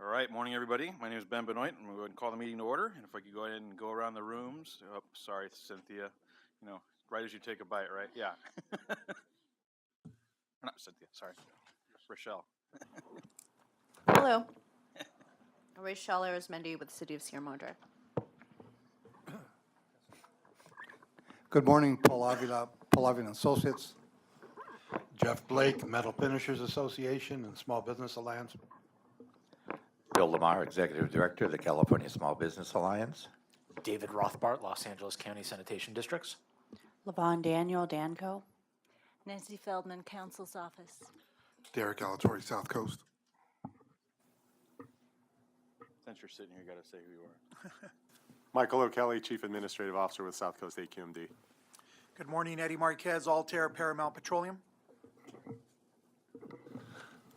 All right, morning everybody. My name is Ben Benoit, and we'll go ahead and call the meeting to order. And if I could go ahead and go around the rooms. Oh, sorry, Cynthia. You know, right as you take a bite, right? Yeah. Not Cynthia, sorry. Rochelle. Hello. Rochelle Arizmendi with the City of Sierra Madre. Good morning, Paul Avila Associates. Jeff Blake, Metal Finishers Association and Small Business Alliance. Bill Lamar, Executive Director of the California Small Business Alliance. David Rothbart, Los Angeles County Sanitation Districts. Levon Daniel, Danco. Nancy Feldman, Counsel's Office. Derek Alatorre, South Coast. Since you're sitting here, you got to say who you are. Michael O'Kelly, Chief Administrative Officer with South Coast SCAQMD. Good morning, Eddie Marquez, Altair Paramount Petroleum.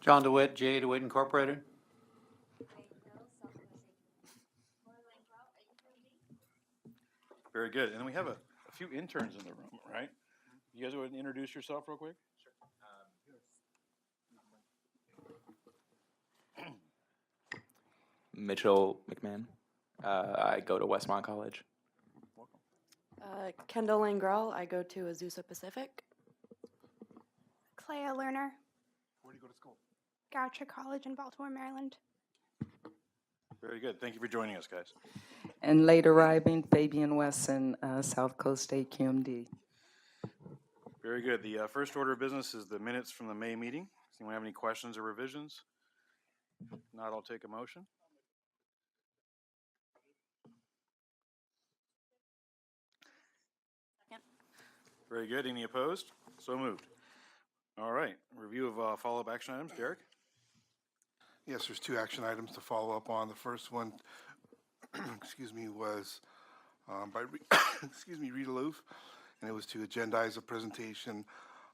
John DeWitt, J. DeWitt Incorporated. Very good. And then we have a few interns in the room, right? You guys want to introduce yourself real quick? Mitchell McMahon. I go to Westmont College. Welcome. Kendall Langrell, I go to Azusa Pacific. Clea Lerner, Where do you go to school? Goucher College in Baltimore, Maryland. Very good. Thank you for joining us, guys. And late arriving, Fabian Wesson, South Coast SCAQMD. Very good. The first order of business is the minutes from the May meeting. Does anyone have any questions or revisions? If not, I'll take a motion. Second. Very good. Any opposed? So moved. All right. Review of follow-up action items. Derek? Yes, there's two action items to follow up on. The first one, was by Rita Loof, and it was to agendize a presentation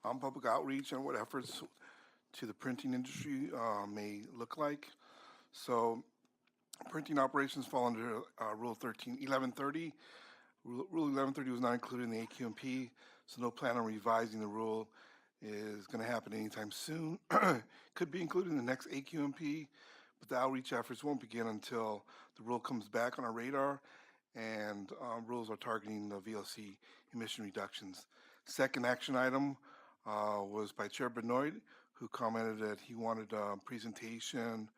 on public outreach and what efforts to the printing industry may look like. So, printing operations fall under Rule 1130. Rule 1130 was not included in the AQMP, so no plan on revising the rule is going to happen anytime soon. Could be included in the next AQMP, but the outreach efforts won't begin until the rule comes back on our radar, and rules are targeting the VOC emission reductions. Second action item was by Chair Benoit, who commented that he wanted a presentation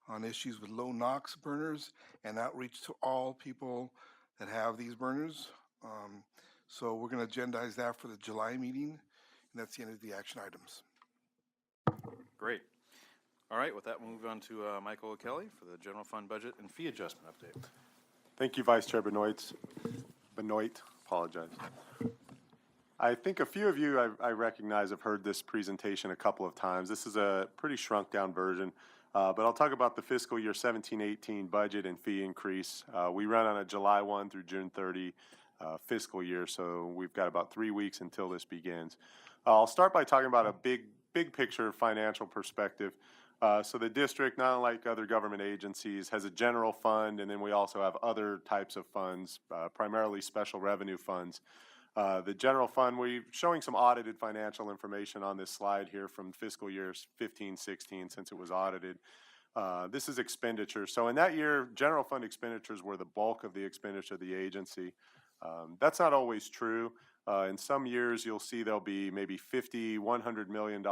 on issues with low NOx burners and outreach to all people that have these burners. So we're going to agendize that for the July meeting. And that's the end of the action items. Great. All right, with that, we'll move on to Michael O'Kelly for the general fund budget and fee adjustment update. Thank you, Vice Chair Benoit, apologize. I think a few of you I recognize have heard this presentation a couple of times. This is a pretty shrunk down version, but I'll talk about the fiscal year 17-18 budget and fee increase. We run on a July 1 through June 30 fiscal year, so we've got about 3 weeks until this begins. I'll start by talking about a big picture financial perspective. So the district, not unlike other government agencies, has a general fund, and then we also have other types of funds, primarily special revenue funds. The general fund, we're showing some audited financial information on this slide here from fiscal years 15-16 since it was audited. This is expenditure. So in that year, general fund expenditures were the bulk of the expenditure of the agency. That's not always true. In some years, you'll see there'll be maybe $50, $100 million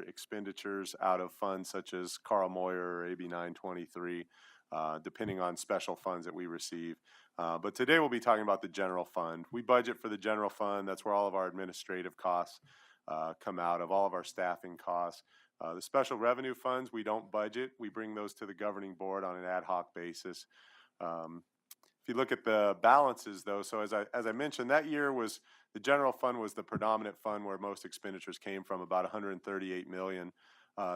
expenditures out of funds such as Carl Moyer or AB 923, depending on special funds that we receive. But today we'll be talking about the general fund. We budget for the general fund. That's where all of our administrative costs come out of, all of our staffing costs. The special revenue funds, we don't budget. We bring those to the governing board on an ad hoc basis. If you look at the balances, though, so as I mentioned, that year was the general fund was the predominant fund where most expenditures came from, about $138 million.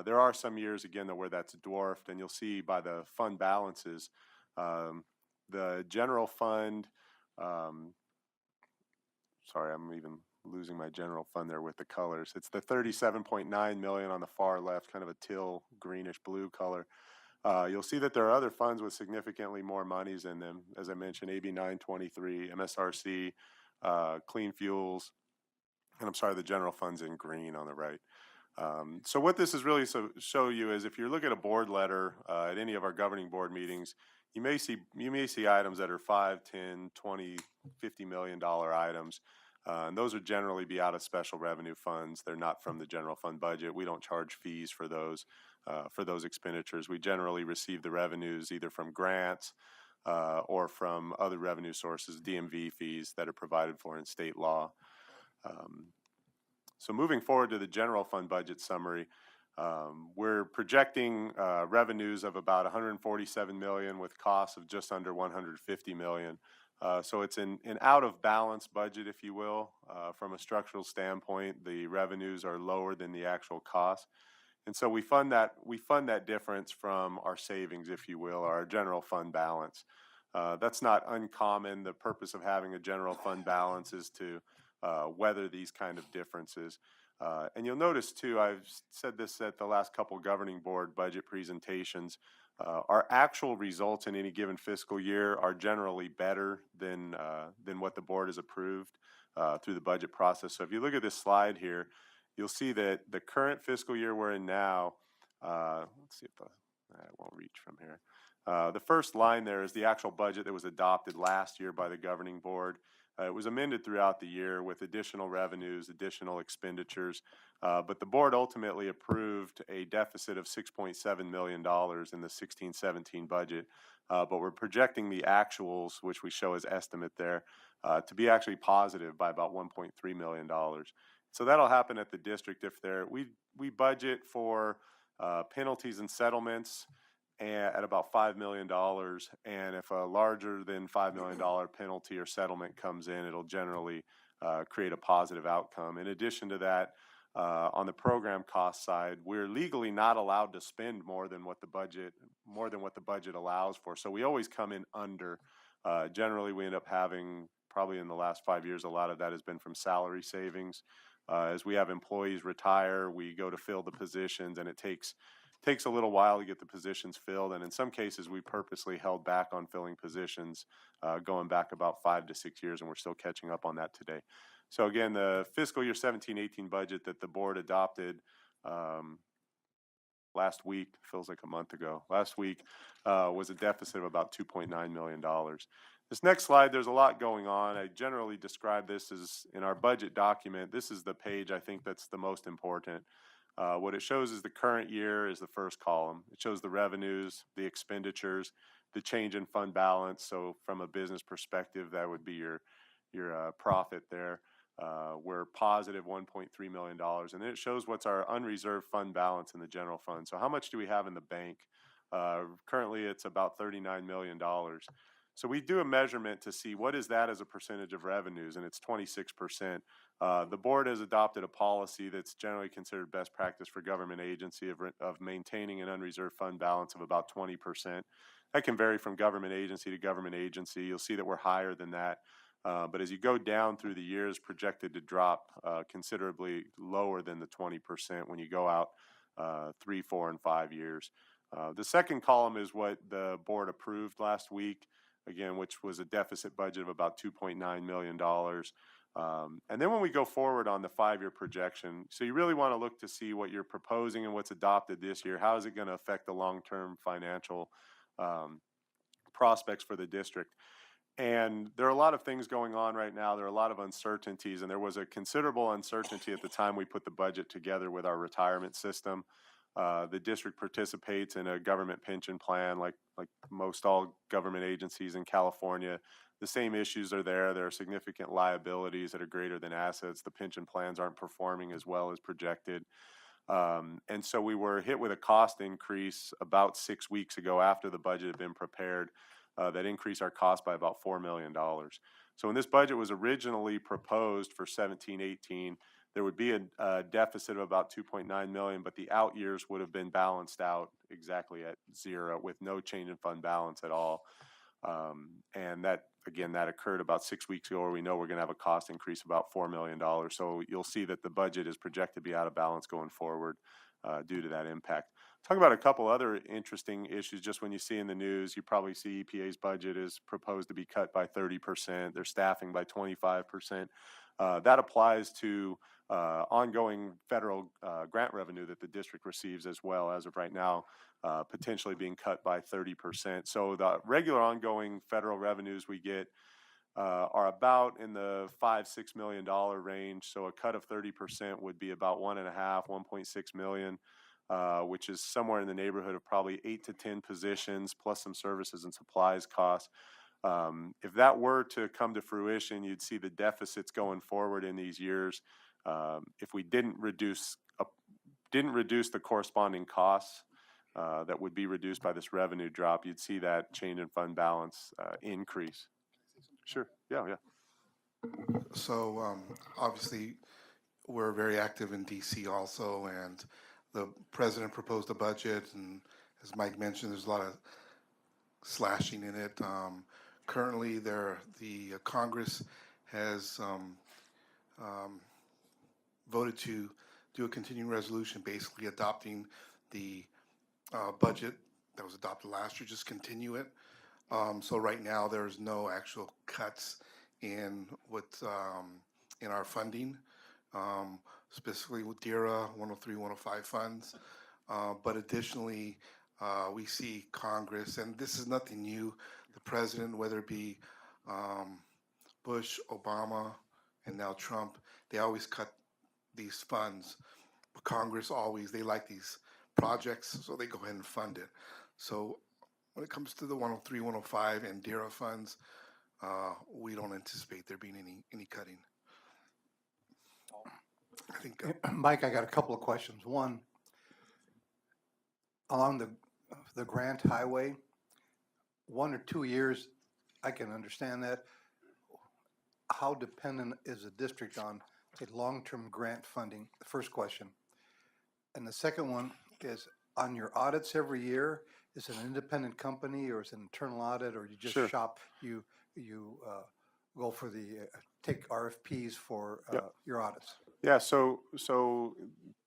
There are some years, again, where that's dwarfed, and you'll see by the fund balances, the general fund, sorry, I'm even losing my general fund there with the colors. It's the $37.9 million on the far left, kind of a teal greenish blue color. You'll see that there are other funds with significantly more monies in them. As I mentioned, AB 923, MSRC, Clean Fuels, and I'm sorry, the general fund's in green on the right. So what this is really show you is if you look at a board letter at any of our governing board meetings, you may see items that are 5, 10, 20, $50 million items. And those would generally be out of special revenue funds. They're not from the general fund budget. We don't charge fees for those expenditures. We generally receive the revenues either from grants or from other revenue sources, DMV fees that are provided for in state law. So moving forward to the general fund budget summary, we're projecting revenues of about 147 million with costs of just under 150 million. So it's an out of balance budget, if you will. From a structural standpoint, the revenues are lower than the actual costs. And so we fund that difference from our savings, if you will, or our general fund balance. That's not uncommon. The purpose of having a general fund balance is to weather these kind of differences. And you'll notice too, I've said this at the last couple governing board budget presentations, our actual results in any given fiscal year are generally better than what the board has approved through the budget process. So if you look at this slide here, you'll see that the current fiscal year we're in now, let's see if I won't reach from here. The first line there is the actual budget that was adopted last year by the governing board. It was amended throughout the year with additional revenues, additional expenditures, but the board ultimately approved a deficit of $6.7 million in the 16-17 budget, but we're projecting the actuals, which we show as estimate there, to be actually positive by about $1.3 million. So that'll happen at the district if we budget for penalties and settlements at about $5 million, and if a larger than $5 million penalty or settlement comes in, it'll generally create a positive outcome. In addition to that, on the program cost side, we're legally not allowed to spend more than what the budget allows for. So we always come in under. Generally, we end up having, probably in the last 5 years, a lot of that has been from salary savings. As we have employees retire, we go to fill the positions, and it takes a little while to get the positions filled, and in some cases we purposely held back on filling positions going back about 5 to 6 years, and we're still catching up on that today. So again, the fiscal year 17-18 budget that the board adopted last week, feels like a month ago, last week was a deficit of about $2.9 million. This next slide, there's a lot going on. I generally describe this as, in our budget document, this is the page I think that's the most important. What it shows is the current year is the first column. It shows the revenues, the expenditures, the change in fund balance. So from a business perspective, that would be your profit there. We're positive $1.3 million. And then it shows what's our unreserved fund balance in the general fund. So how much do we have in the bank? Currently, it's about $39 million. So we do a measurement to see what is that as a percentage of revenues, and it's 26%. The board has adopted a policy that's generally considered best practice for government agency of maintaining an unreserved fund balance of about 20%. That can vary from government agency to government agency. You'll see that we're higher than that. But as you go down through the years, projected to drop considerably lower than the 20% when you go out 3, 4, and 5 years. The second column is what the board approved last week, again, which was a deficit budget of about $2.9 million. And then when we go forward on the 5-year projection, so you really want to look to see what you're proposing and what's adopted this year. How is it going to affect the long-term financial prospects for the district? And there are a lot of things going on right now. There are a lot of uncertainties, and there was a considerable uncertainty at the time we put the budget together with our retirement system. The district participates in a government pension plan like most all government agencies in California. The same issues are there. There are significant liabilities that are greater than assets. The pension plans aren't performing as well as projected. And so we were hit with a cost increase about 6 weeks ago after the budget had been prepared that increased our cost by about $4 million. So when this budget was originally proposed for 17-18, there would be a deficit of about $2.9 million, but the out years would have been balanced out exactly at zero with no change in fund balance at all. And that, again, that occurred about 6 weeks ago, where we know we're going to have a cost increase of about $4 million. So you'll see that the budget is projected to be out of balance going forward due to that impact. Talk about a couple other interesting issues. Just when you see in the news, you probably see EPA's budget is proposed to be cut by 30%, their staffing by 25%. That applies to ongoing federal grant revenue that the district receives as well, as of right now, potentially being cut by 30%. So the regular ongoing federal revenues we get are about in the $5-6 million range. So a cut of 30% would be about 1.6 million, which is somewhere in the neighborhood of probably 8 to 10 positions plus some services and supplies costs. If that were to come to fruition, you'd see the deficits going forward in these years. If we didn't reduce the corresponding costs that would be reduced by this revenue drop, you'd see that change in fund balance increase. Sure. Yeah. So obviously, we're very active in DC also, and the president proposed a budget, and as Mike mentioned, there's a lot of slashing in it. Currently, the Congress has voted to do a continuing resolution, basically adopting the budget that was adopted last year, just continue it. So right now, there's no actual cuts in in our funding, specifically with DERA 103, 105 funds. But additionally, we see Congress, and this is nothing new, the president, whether it be Bush, Obama, and now Trump, they always cut these funds. But Congress always, they like these projects, so they go ahead and fund it. So when it comes to the 103, 105, and DERA funds, we don't anticipate there being any cutting. I think, Mike, I got a couple of questions. One, along the Grant Highway, 1 or 2 years, I can understand that. How dependent is the district on, say, long-term grant funding? The first question. And the second one is, on your audits every year, is it an independent company or is it an internal audit, or you just Sure. shop, you go for take RFPs for your audits? Yeah, so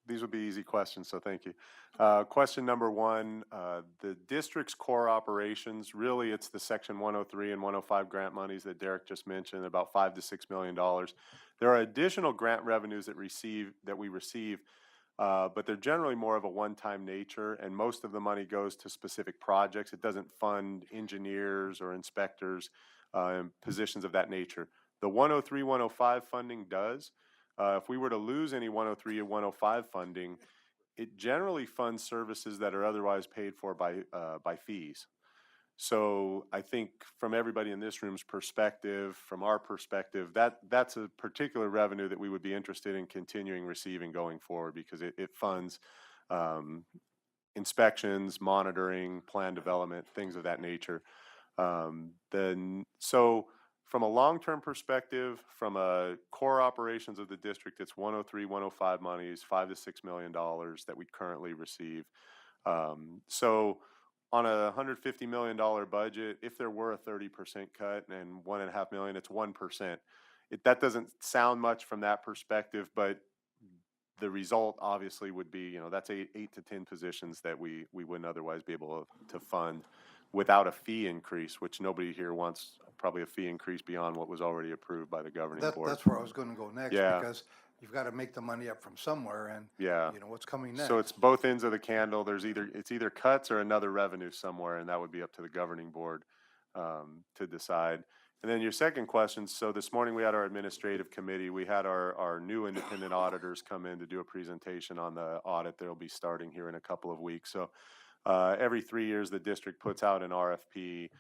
these would be easy questions, so thank you. Question number one, the district's core operations, really it's the Section 103 and 105 grant monies that Derek just mentioned, about $5 to $6 million. There are additional grant revenues that we receive, but they're generally more of a one-time nature, and most of the money goes to specific projects. It doesn't fund engineers or inspectors and positions of that nature. The 103, 105 funding does. If we were to lose any 103 or 105 funding, it generally funds services that are otherwise paid for by fees. So I think from everybody in this room's perspective, from our perspective, that's a particular revenue that we would be interested in continuing receiving going forward, because it funds inspections, monitoring, plan development, things of that nature. So from a long-term perspective, from a core operations of the district, it's 103, 105 monies, $5 to $6 million that we currently receive. So on a $150 million budget, if there were a 30% cut and $1.5 million, it's 1%. That doesn't sound much from that perspective, but the result obviously would be, that's 8 to 10 positions that we wouldn't otherwise be able to fund without a fee increase, which nobody here wants probably a fee increase beyond what was already approved by the governing board. That's where I was going to go next, Yeah. because you've got to make the money up from somewhere, and Yeah. What's coming next. So it's both ends of the candle. It's either cuts or another revenue somewhere, and that would be up to the governing board to decide. And then your second question, so this morning we had our administrative committee. We had our new independent auditors come in to do a presentation on the audit that will be starting here in a couple of weeks. So every 3 years, the district puts out an RFP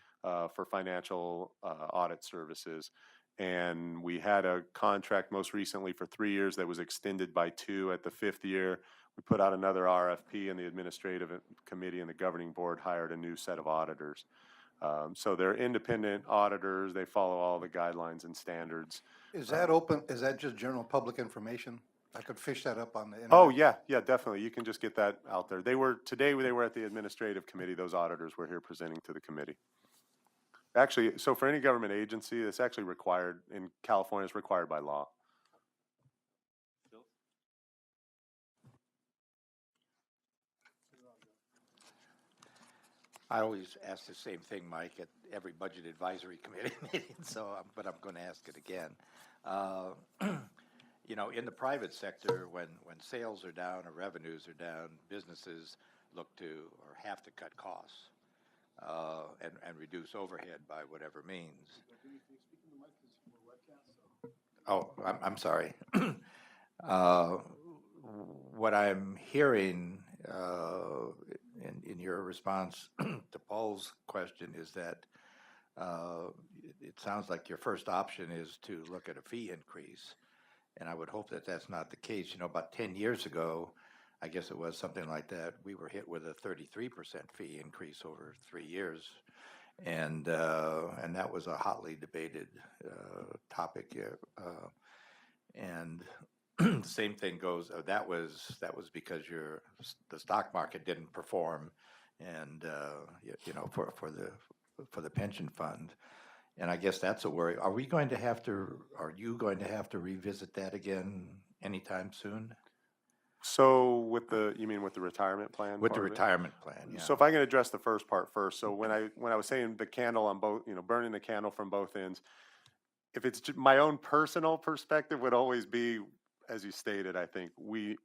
for financial audit services. And we had a contract most recently for 3 years that was extended by 2 at the 5th year. We put out another RFP, and the administrative committee and the governing board hired a new set of auditors. So they're independent auditors. They follow all the guidelines and standards. Is that open? Is that just general public information? I could fish that up on the internet. Oh, yeah, definitely. You can just get that out there. Today they were at the administrative committee. Those auditors were here presenting to the committee. Actually, so for any government agency, it's actually required in California. It's required by law. I always ask the same thing, Mike, at every budget advisory committee meeting, but I'm going to ask it again. You know, in the private sector, when sales are down or revenues are down, businesses look to or have to cut costs and reduce overhead by whatever means. Oh, I'm sorry. What I'm hearing in your response to Paul's question is that it sounds like your first option is to look at a fee increase. And I would hope that that's not the case. You know, about 10 years ago, I guess it was something like that, we were hit with a 33% fee increase over 3 years. And that was a hotly debated topic. And the same thing goes, that was because the stock market didn't perform and, you know, for the pension fund. And I guess that's a worry. Are you going to have to revisit that again anytime soon? So you mean with the retirement plan? With the part of it? retirement plan, yeah. So if I can address the first part first. So when I was saying the candle on both, you know, burning the candle from both ends, if it's my own personal perspective would always be, as you stated, I think we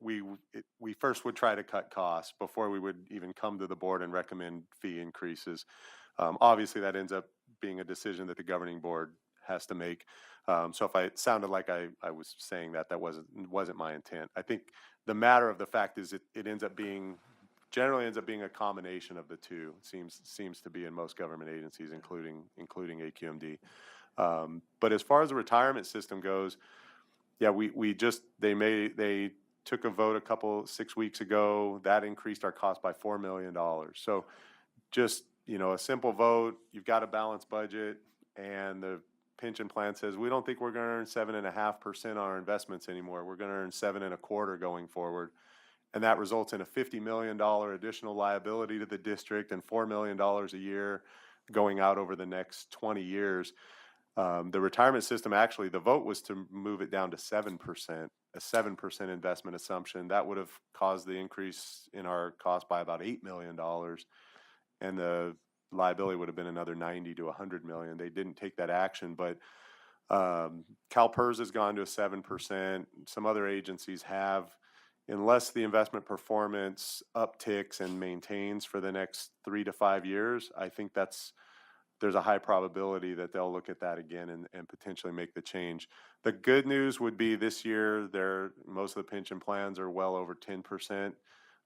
first would try to cut costs before we would even come to the board and recommend fee increases. Obviously, that ends up being a decision that the governing board has to make. So if it sounded like I was saying that wasn't my intent. I think the matter of the fact is it generally ends up being a combination of the two. It seems to be in most government agencies, including AQMD. But as far as the retirement system goes, yeah, they took a vote 6 weeks ago that increased our cost by $4 million. So just, you know, a simple vote, you've got a balanced budget, and the pension plan says, we don't think we're going to earn 7.5% on our investments anymore. We're going to earn 7.25% going forward. And that results in a $50 million additional liability to the district and $4 million a year going out over the next 20 years. The retirement system, actually, the vote was to move it down to 7%, a 7% investment assumption. That would have caused the increase in our cost by about $8 million. And the liability would have been another 90 to 100 million. They didn't take that action, but CalPERS has gone to a 7%. Some other agencies have. Unless the investment performance upticks and maintains for the next 3 to 5 years, I think there's a high probability that they'll look at that again and potentially make the change. The good news would be this year, most of the pension plans are well over 10%.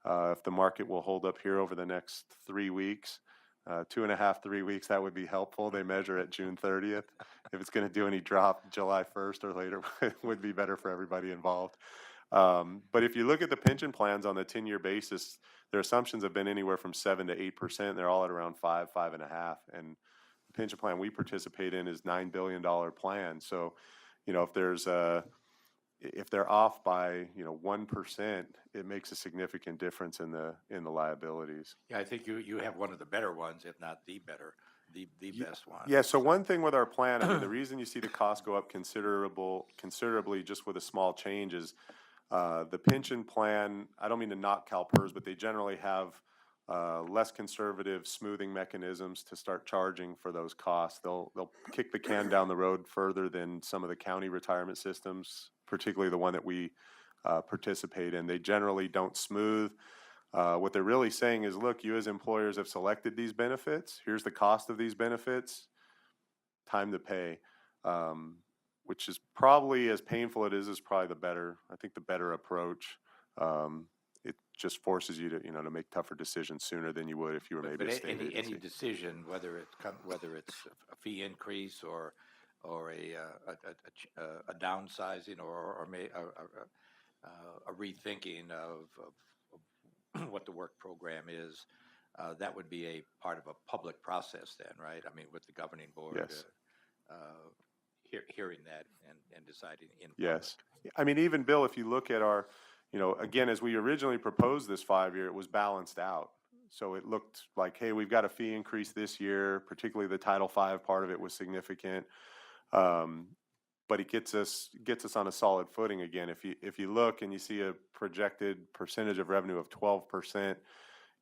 If the market will hold up here over the next 3 weeks, 2.5, 3 weeks, that would be helpful. They measure at June 30th. If it's going to do any drop July 1st or later, it would be better for everybody involved. But if you look at the pension plans on the 10-year basis, their assumptions have been anywhere from 7 to 8%. They're all at around 5.5. And the pension plan we participate in is $9 billion plan. So, you know, if they're off by 1%, it makes a significant difference in the liabilities. Yeah, I think you have one of the better ones, if not the best one. Yeah. So one thing with our plan, I mean, the reason you see the cost go up considerably just with a small change is the pension plan. I don't mean to knock CalPERS, but they generally have less conservative smoothing mechanisms to start charging for those costs. They'll kick the can down the road further than some of the county retirement systems, particularly the one that we participate in. They generally don't smooth. What they're really saying is, look, you as employers have selected these benefits. Here's the cost of these benefits. Time to pay, which is probably, as painful it is probably the better approach. It just forces you to make tougher decisions sooner than you would if you were maybe a state agency. Any decision, whether it's a fee increase or a downsizing or a rethinking of what the work program is, that would be a part of a public process then, right? I mean, with the governing board. Yes. Hearing that and deciding in public. Yes. I mean, even Bill, if you look at our, again, as we originally proposed this 5-year, it was balanced out. So it looked like, hey, we've got a fee increase this year, particularly the Title V part of it was significant. But it gets us on a solid footing again. If you look and you see a projected percentage of revenue of 12%,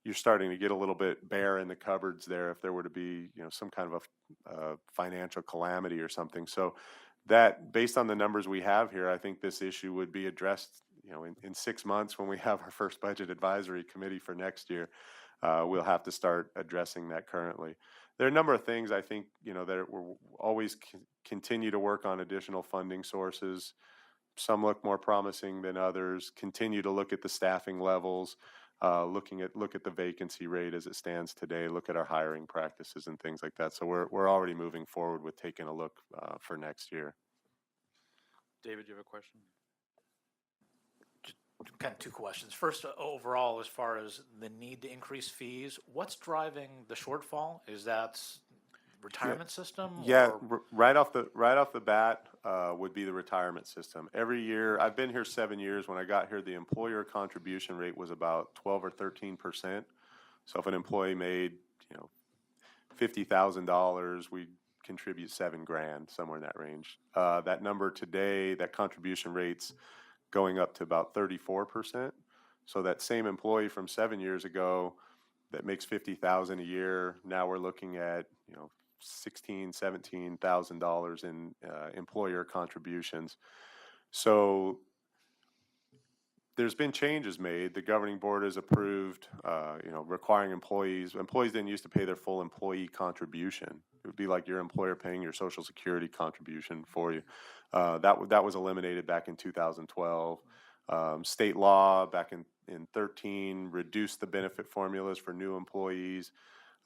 you're starting to get a little bit bare in the cupboards there if there were to be some kind of a financial calamity or something. So that, based on the numbers we have here, I think this issue would be addressed, in 6 months when we have our first budget advisory committee for next year. We'll have to start addressing that currently. There are a number of things I think, that we're always continue to work on additional funding sources. Some look more promising than others. Continue to look at the staffing levels, look at the vacancy rate as it stands today, look at our hiring practices and things like that. So we're already moving forward with taking a look for next year. David, you have a question? Kind of two questions. First, overall, as far as the need to increase fees, what's driving the shortfall? Is that retirement system? Yeah, or? right off the bat would be the retirement system. Every year, I've been here 7 years. When I got here, the employer contribution rate was about 12 or 13%. So if an employee made, $50,000, we contribute $7,000, somewhere in that range. That number today, that contribution rate's going up to about 34%. So that same employee from 7 years ago that makes $50,000 a year, now we're looking at, $16,000, $17,000 in employer contributions. So there's been changes made. The governing board has approved, requiring employees didn't used to pay their full employee contribution. It would be like your employer paying your Social Security contribution for you. That was eliminated back in 2012. State law back in 13 reduced the benefit formulas for new employees.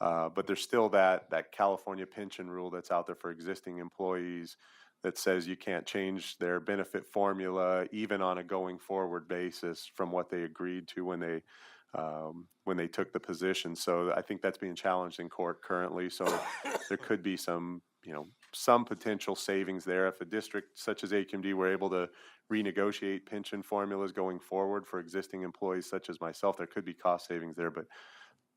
But there's still that California pension rule that's out there for existing employees that says you can't change their benefit formula even on a going forward basis from what they agreed to when they took the position. So I think that's being challenged in court currently. So there could be some potential savings there if a district such as SCAQMD were able to renegotiate pension formulas going forward for existing employees such as myself. There could be cost savings there, but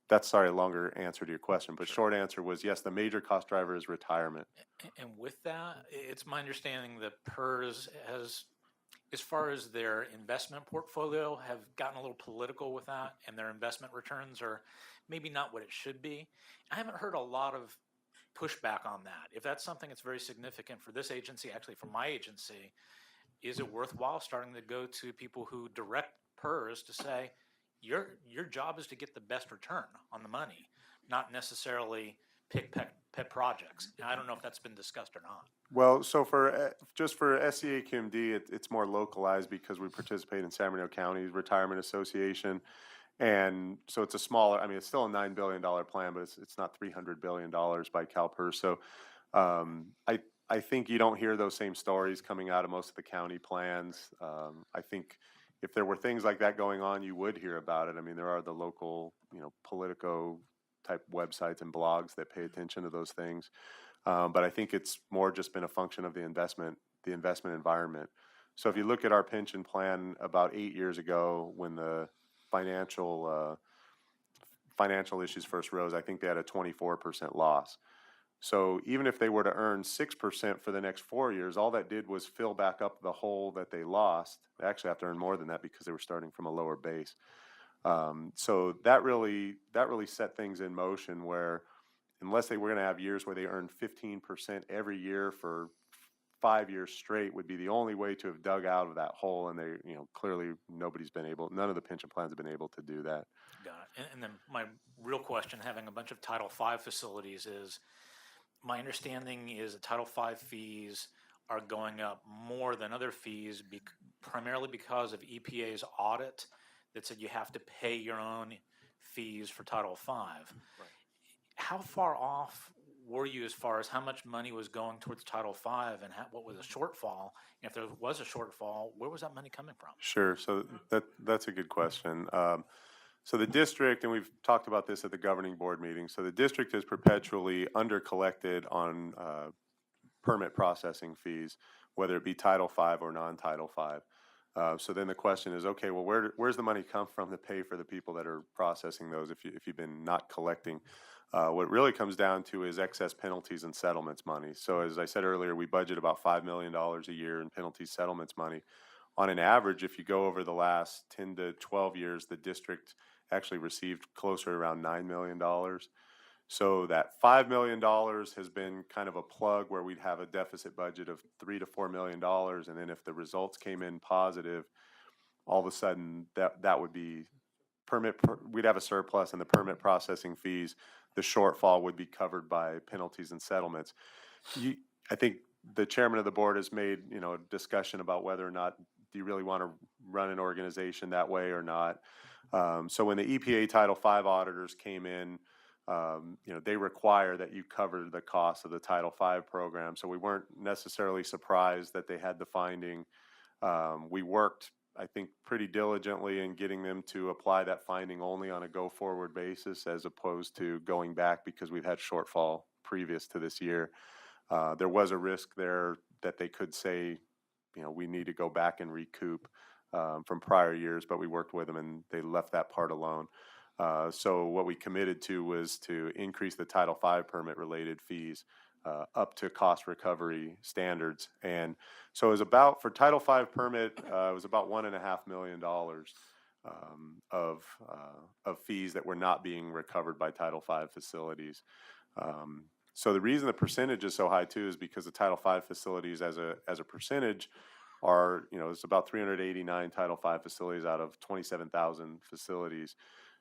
that's, a longer answer to your question. But short answer was yes, the major cost driver is retirement. And with that, it's my understanding that PERS has, as far as their investment portfolio, have gotten a little political with that, and their investment returns are maybe not what it should be. I haven't heard a lot of pushback on that. If that's something that's very significant for this agency, actually for my agency, is it worthwhile starting to go to people who direct PERS to say, your job is to get the best return on the money, not necessarily pick pet projects. And I don't know if that's been discussed or not. Well, so for SCAQMD, it's more localized because we participate in San Bernardino County's Retirement Association. And so it's a smaller, it's still a $9 billion plan, but it's not $300 billion by CalPERS. So I think you don't hear those same stories coming out of most of the county plans. I think if there were things like that going on, you would hear about it. There are the local, Politico type websites and blogs that pay attention to those things. But I think it's more just been a function of the investment environment. So if you look at our pension plan about 8 years ago when the financial issues first rose, I think they had a 24% loss. So even if they were to earn 6% for the next 4 years, all that did was fill back up the hole that they lost. They actually have to earn more than that because they were starting from a lower base. So that really set things in motion where unless they were going to have years where they earned 15% every year for 5 years straight would be the only way to have dug out of that hole. And they, clearly none of the pension plans have been able to do that. Got it. And then my real question, having a bunch of Title V facilities, is my understanding is that Title V fees are going up more than other fees primarily because of EPA's audit that said you have to pay your own fees for Title V. Right. How far off were you as far as how much money was going towards Title V and what was a shortfall? And if there was a shortfall, where was that money coming from? Sure. So that's a good question. So the district, and we've talked about this at the governing board meeting, so the district is perpetually under-collected on permit processing fees, whether it be Title V or non-Title V. So then the question is, okay, well, where's the money come from to pay for the people that are processing those if you've been not collecting? What it really comes down to is excess penalties and settlements money. So as I said earlier, we budget about $5 million a year in penalties settlements money. On an average, if you go over the last 10 to 12 years, the district actually received closer around $9 million. So that $5 million has been kind of a plug where we'd have a deficit budget of $3 to $4 million. And then if the results came in positive, all of a sudden that would be we'd have a surplus, and the permit processing fees, the shortfall would be covered by penalties and settlements. I think the chairman of the board has made, a discussion about whether or not do you really want to run an organization that way or not. So when the EPA Title V auditors came in, they require that you cover the cost of the Title V program. So we weren't necessarily surprised that they had the finding. We worked, I think, pretty diligently in getting them to apply that finding only on a go-forward basis, as opposed to going back because we've had shortfall previous to this year. There was a risk there that they could say, we need to go back and recoup from prior years, but we worked with them and they left that part alone. So what we committed to was to increase the Title V permit-related fees up to cost recovery standards. And so it was about, for Title V permit, it was about $1.5 million of fees that were not being recovered by Title V facilities. So the reason the percentage is so high too is because the Title V facilities as a percentage are, it's about 389 Title V facilities out of 27,000 facilities.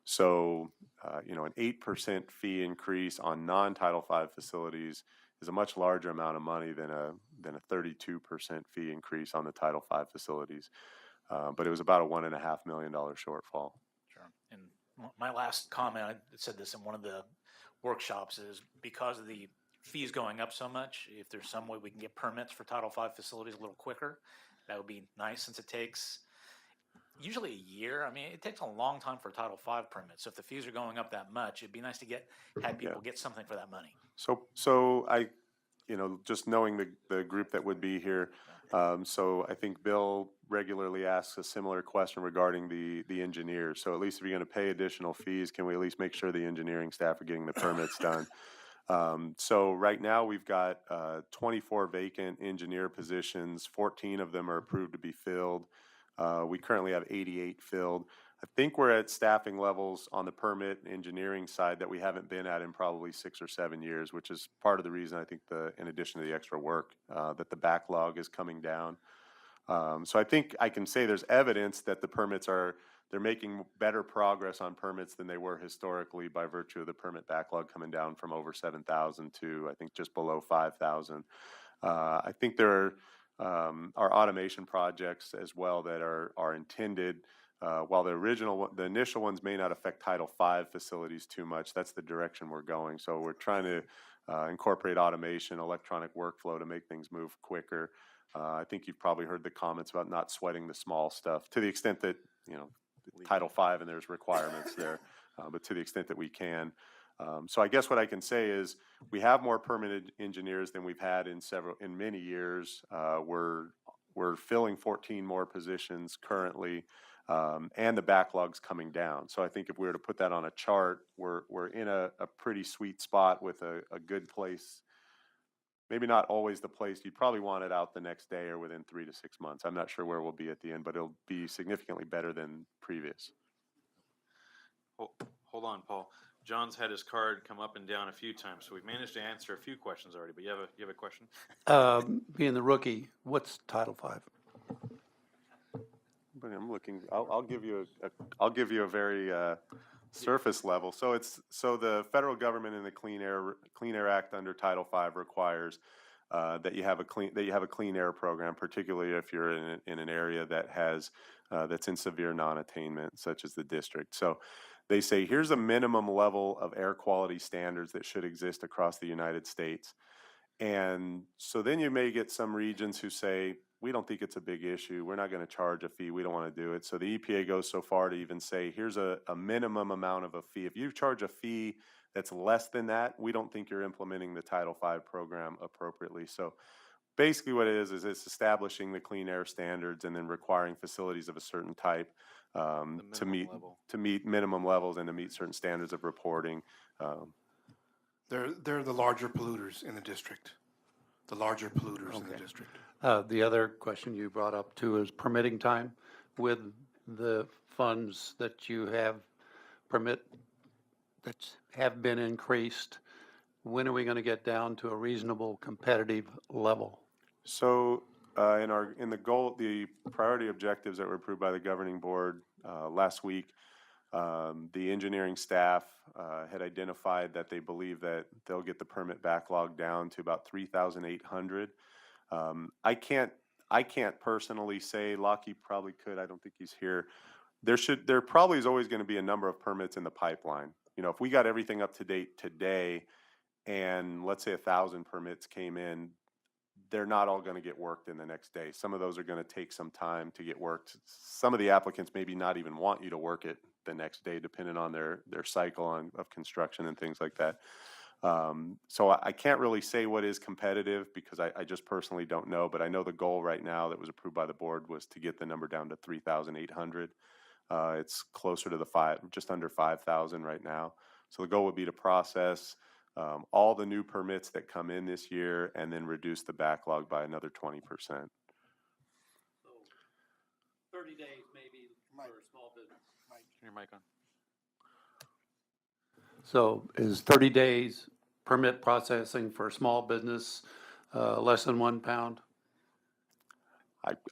So, an 8% fee increase on non-Title V facilities is a much larger amount of money than a 32% fee increase on the Title V facilities. But it was about a $1.5 million shortfall. Sure. And my last comment, I said this in one of the workshops, is because of the fees going up so much, if there's some way we can get permits for Title V facilities a little quicker, that would be nice, since it takes usually a year. I mean, it takes a long time for a Title V permit. So if the fees are going up that much, it'd be nice to have people get something for that money. So I, just knowing the group that would be here, so I think Bill regularly asks a similar question regarding the engineers. So at least if you're going to pay additional fees, can we at least make sure the engineering staff are getting the permits done? So right now we've got 24 vacant engineer positions. 14 of them are approved to be filled. We currently have 88 filled. I think we're at staffing levels on the permit engineering side that we haven't been at in probably 6 or 7 years, which is part of the reason I think in addition to the extra work, that the backlog is coming down. So I think I can say there's evidence that the permits they're making better progress on permits than they were historically by virtue of the permit backlog coming down from over 7,000 to, I think, just below 5,000. I think there are automation projects as well that are intended. While the initial ones may not affect Title V facilities too much, that's the direction we're going. So we're trying to incorporate automation, electronic workflow to make things move quicker. I think you've probably heard the comments about not sweating the small stuff, to the extent that, Title V and there's requirements there, but to the extent that we can. So I guess what I can say is we have more permanent engineers than we've had in many years. We're filling 14 more positions currently, and the backlog's coming down. So I think if we were to put that on a chart, we're in a pretty sweet spot with a good place. Maybe not always the place you'd probably want it out the next day or within 3 to 6 months. I'm not sure where we'll be at the end, but it'll be significantly better than previous. Hold on, Paul. John's had his card come up and down a few times, so we've managed to answer a few questions already. But you have a question? Being the rookie, what's Title V? But I'm looking. I'll give you a very surface level. So the federal government in the Clean Air Act under Title V requires that you have a clean air program, particularly if you're in an area that has that's in severe non-attainment, such as the district. So they say here's a minimum level of air quality standards that should exist across the United States. And so then you may get some regions who say, we don't think it's a big issue. We're not going to charge a fee. We don't want to do it. So the EPA goes so far to even say, here's a minimum amount of a fee. If you charge a fee that's less than that, we don't think you're implementing the Title V program appropriately. So basically what it is it's establishing the clean air standards and then requiring facilities of a certain type to meet minimum levels and to meet certain standards of reporting. They're the larger polluters in the district. The larger polluters in the district. The other question you brought up too is permitting time. With the funds that you have, permit that have been increased, when are we going to get down to a reasonable competitive level? So in the priority objectives that were approved by the governing board last week, the engineering staff had identified that they believe that they'll get the permit backlog down to about 3,800. I can't personally say. Lockie probably could. I don't think he's here. There probably is always going to be a number of permits in the pipeline. You know, if we got everything up to date today, and let's say 1,000 permits came in, they're not all going to get worked in the next day. Some of those are going to take some time to get worked. Some of the applicants maybe not even want you to work it the next day, depending on their cycle of construction and things like that. So I can't really say what is competitive because I just personally don't know, but I know the goal right now that was approved by the board was to get the number down to 3,800. It's closer to just under 5,000 right now. So the goal would be to process all the new permits that come in this year and then reduce the backlog by another 20%. So 30 days maybe for a small business. Turn your mic on. So is 30 days permit processing for a small business less than 1 pound?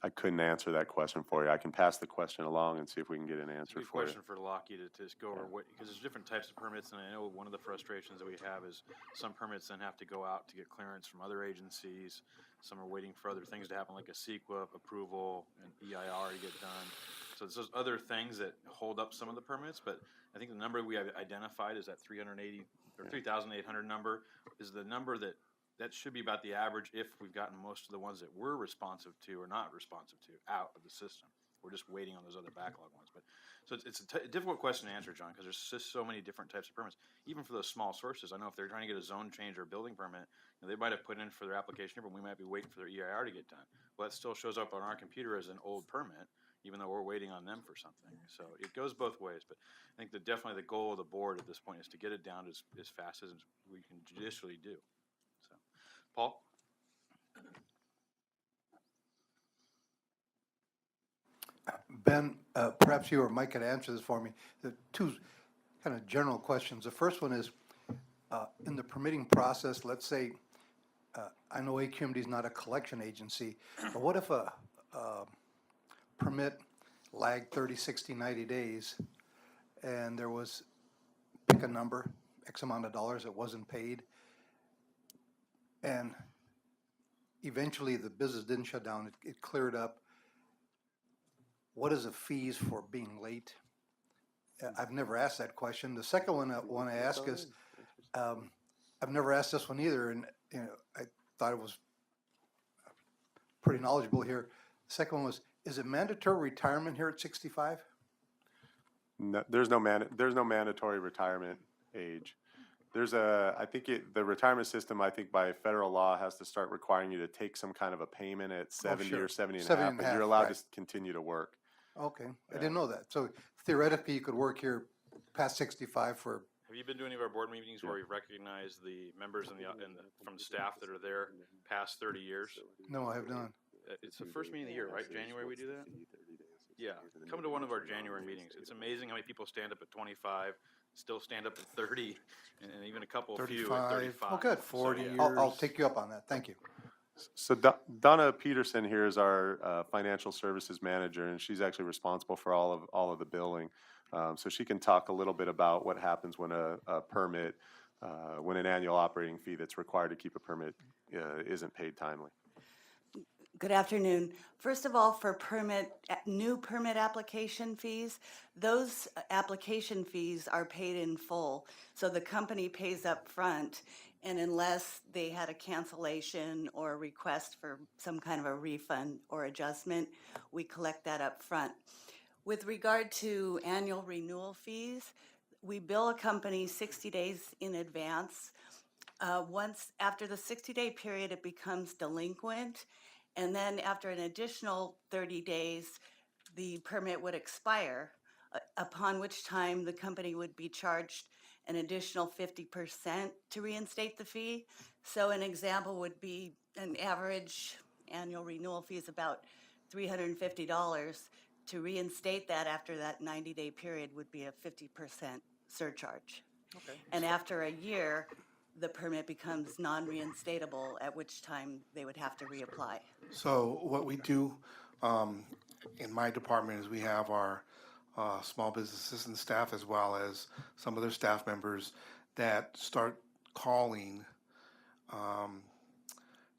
I couldn't answer that question for you. I can pass the question along and see if we can get an answer It's a good for you. question for Lockie to just go over what, because there's different types of permits, and I know one of the frustrations that we have is some permits then have to go out to get clearance from other agencies. Some are waiting for other things to happen, like a CEQA approval and EIR to get done. So there's those other things that hold up some of the permits, but I think the number we have identified is that 380 or 3,800 number is the number that should be about the average if we've gotten most of the ones that we're responsive to or not responsive to out of the system. We're just waiting on those other backlog ones. But so it's a difficult question to answer, John, because there's just so many different types of permits. Even for those small sources, I know if they're trying to get a zone change or a building permit, you know, they might have put in for their application here, but we might be waiting for their EIR to get done. Well, that still shows up on our computer as an old permit, even though we're waiting on them for something. So it goes both ways. But I think that definitely the goal of the board at this point is to get it down as fast as we can judicially do. So, Paul? Ben, perhaps you or Mike could answer this for me. The two kind of general questions. The first one is, in the permitting process, let's say, I know AQMD is not a collection agency, but what if a permit lagged 30, 60, 90 days, and there was, pick a number, X amount of dollars that wasn't paid, and eventually the business didn't shut down, it cleared up. What is the fees for being late? I've never asked that question. The second one I want to ask is, I've never asked this one either, and you know, I thought it was pretty knowledgeable here. The second one was, is it mandatory retirement here at 65? No, there's no mandatory retirement age. I think the retirement system, I think by federal law has to start requiring you to take some kind of a payment at 70 sure. or 70 and a 70 half, and a but half, you're allowed right. to continue to work. Okay, Yeah. I didn't know that. So theoretically, you could work here past 65 for, Have you been to any of our board meetings where we've recognized the members from the staff that are there past 30 years? no, I have not. It's the first meeting of the year, right? January we do that? Yeah. Come to one of our January meetings. It's amazing how many people stand up at 25, still stand up at 30, and even a couple of few at 35. Oh, good. 40 yeah. years. I'll take you up on that. Thank you. So Donna Peterson here is our financial services manager, and she's actually responsible for all of the billing. So she can talk a little bit about what happens when a permit, when an annual operating fee that's required to keep a permit isn't paid timely. Good afternoon. First of all, for new permit application fees, those application fees are paid in full. So the company pays up front, and unless they had a cancellation or a request for some kind of a refund or adjustment, we collect that up front. With regard to annual renewal fees, we bill a company 60 days in advance. Once after the 60-day period, it becomes delinquent. And then after an additional 30 days, the permit would expire, upon which time the company would be charged an additional 50% to reinstate the fee. So an example would be an average annual renewal fee is about $350. To reinstate that after that 90-day period would be a 50% surcharge. And after a year, the permit becomes non-reinstatable, at which time they would have to reapply. So what we do in my department is we have our small business assistant staff as well as some other staff members that start calling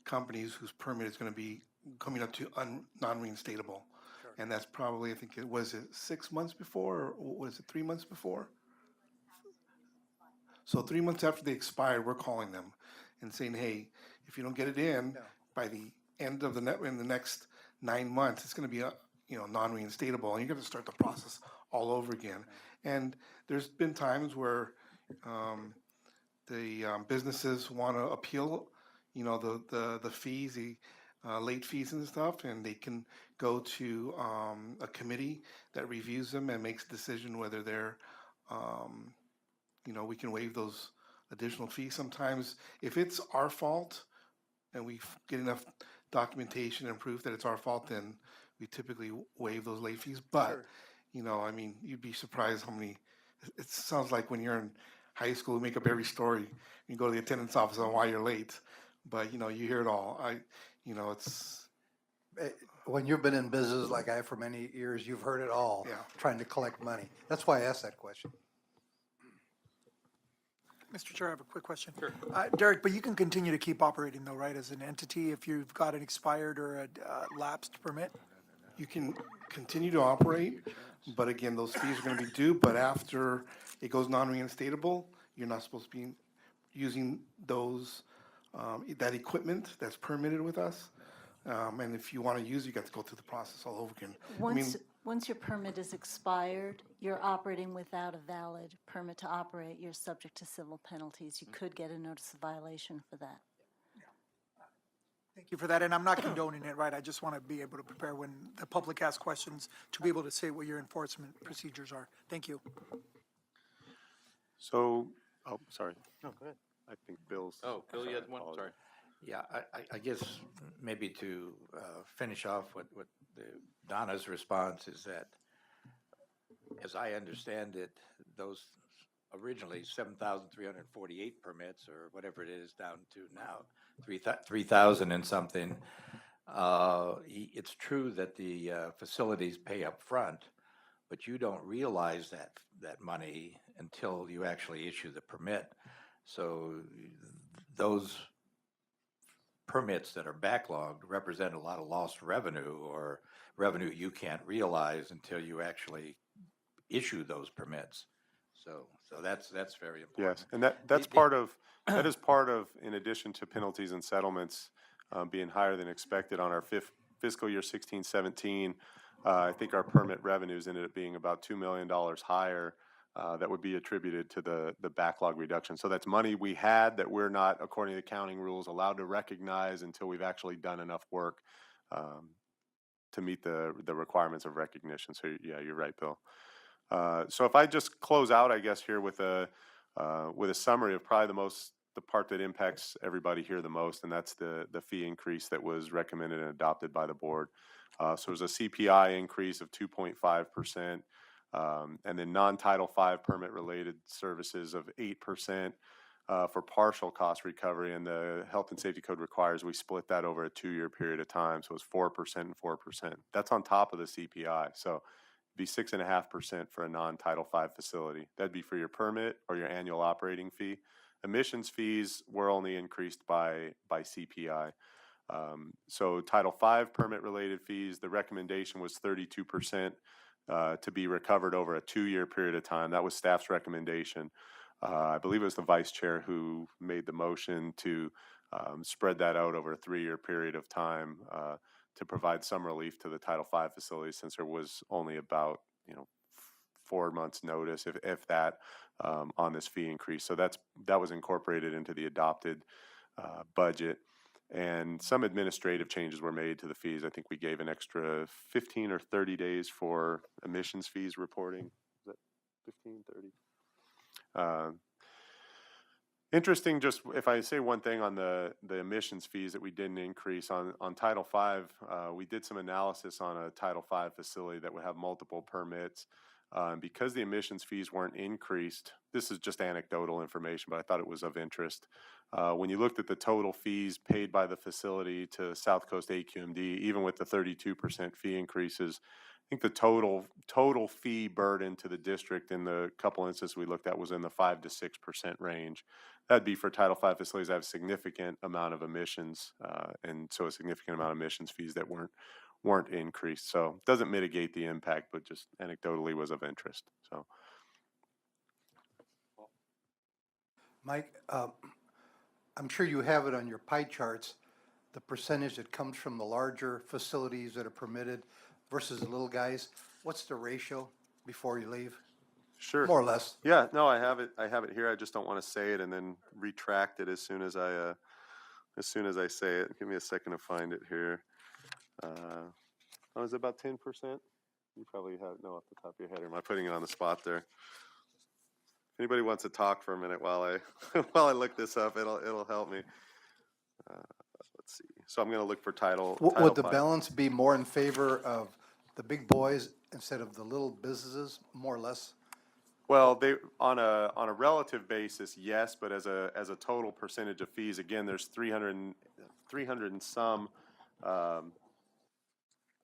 companies whose permit is going to be coming up to non-reinstatable. And that's probably, I think, was it 6 months before, or was it 3 months before? So 3 months after they expired, we're calling them and saying, hey, if you don't get it in by the end of in the next 9 months, it's going to be non-reinstatable, and you're going to start the process all over again. And there's been times where the businesses want to appeal, the fees, the late fees and stuff, and they can go to a committee that reviews them and makes a decision whether they're, we can waive those additional fees. Sometimes, if it's our fault and we get enough documentation and proof that it's our fault, then we typically waive those late fees. But, you'd be surprised how many, it sounds like when you're in high school, we make up every story. You go to the attendance office on why you're late, but, you hear it all. It's... When you've been in business like I have for many years, you've heard it all, trying to collect money. That's why I asked that question. Mr. Chair, I have a quick question. Sure. Derek, but you can continue to keep operating though, right, as an entity if you've got an expired or a lapsed permit? You can continue to operate, but again, those fees are going to be due. But after it goes non-reinstatable, you're not supposed to be using those that equipment that's permitted with us. And if you want to use it, you got to go through the process all over again. Once your permit is expired, you're operating without a valid permit to operate, you're subject to civil penalties. You could get a notice of violation for that. Thank you for that, and I'm not condoning it, right? I just want to be able to prepare when the public asks questions to be able to say what your enforcement procedures are. Thank you. So, sorry. No, go ahead. I think Bill's. Oh, Bill, you had one? Sorry. Yeah, I guess maybe to finish off what Donna's response is that, as I understand it, those originally 7,348 permits or whatever it is down to now 3,000 and something. It's true that the facilities pay up front, but you don't realize that money until you actually issue the permit. So those permits that are backlogged represent a lot of lost revenue or revenue you can't realize until you actually issue those permits. So that's very important. Yes, and that's part of, in addition to penalties and settlements being higher than expected on our fiscal year 16-17, I think our permit revenues ended up being about $2 million higher. That would be attributed to the backlog reduction. So that's money we had that we're not, according to accounting rules, allowed to recognize until we've actually done enough work to meet the requirements of recognition. So yeah, you're right, Bill. So if I just close out, I guess, here with a summary of probably the part that impacts everybody here the most, and that's the fee increase that was recommended and adopted by the board. So there's a CPI increase of 2.5%. And then non-Title V permit-related services of 8% for partial cost recovery, and the Health and Safety Code requires we split that over a 2-year period of time, so it's 4% and 4%. That's on top of the CPI, so it'd be 6.5% for a non-Title V facility. That'd be for your permit or your annual operating fee. Emissions fees were only increased by CPI. So Title V permit-related fees, the recommendation was 32%. To be recovered over a 2-year period of time. That was staff's recommendation. I believe it was the vice chair who made the motion to spread that out over a 3-year period of time to provide some relief to the Title V facilities, since there was only about 4 months notice, if that, on this fee increase. So that was incorporated into the adopted budget. And some administrative changes were made to the fees. I think we gave an extra 15 or 30 days for emissions fees reporting. Is that 15, 30? Interesting, just if I say one thing on the emissions fees that we didn't increase on Title V, we did some analysis on a Title V facility that would have multiple permits. And because the emissions fees weren't increased, this is just anecdotal information, but I thought it was of interest. When you looked at the total fees paid by the facility to South Coast AQMD, even with the 32% fee increases, I think the total fee burden to the district in the couple instances we looked at was in the 5 to 6% range. That'd be for Title V facilities that have significant amount of emissions, and so a significant amount of emissions fees that weren't increased. So it doesn't mitigate the impact, but just anecdotally was of interest. So, Mike, I'm sure you have it on your pie charts, the percentage that comes from the larger facilities that are permitted versus the little guys. What's the ratio before you leave? sure. More or less. Yeah, no, I have it here. I just don't want to say it and then retract it as soon as I say it. Give me a second to find it here. Is it about 10%? You probably know off the top of your head, or am I putting it on the spot there? Anybody wants to talk for a minute while I while I look this up, it'll help me. Let's see. So I'm going to look for title. Would the V. balance be more in favor of the big boys instead of the little businesses, more or less? Well, they on a relative basis, yes, but as a total percentage of fees, again, there's 300 and some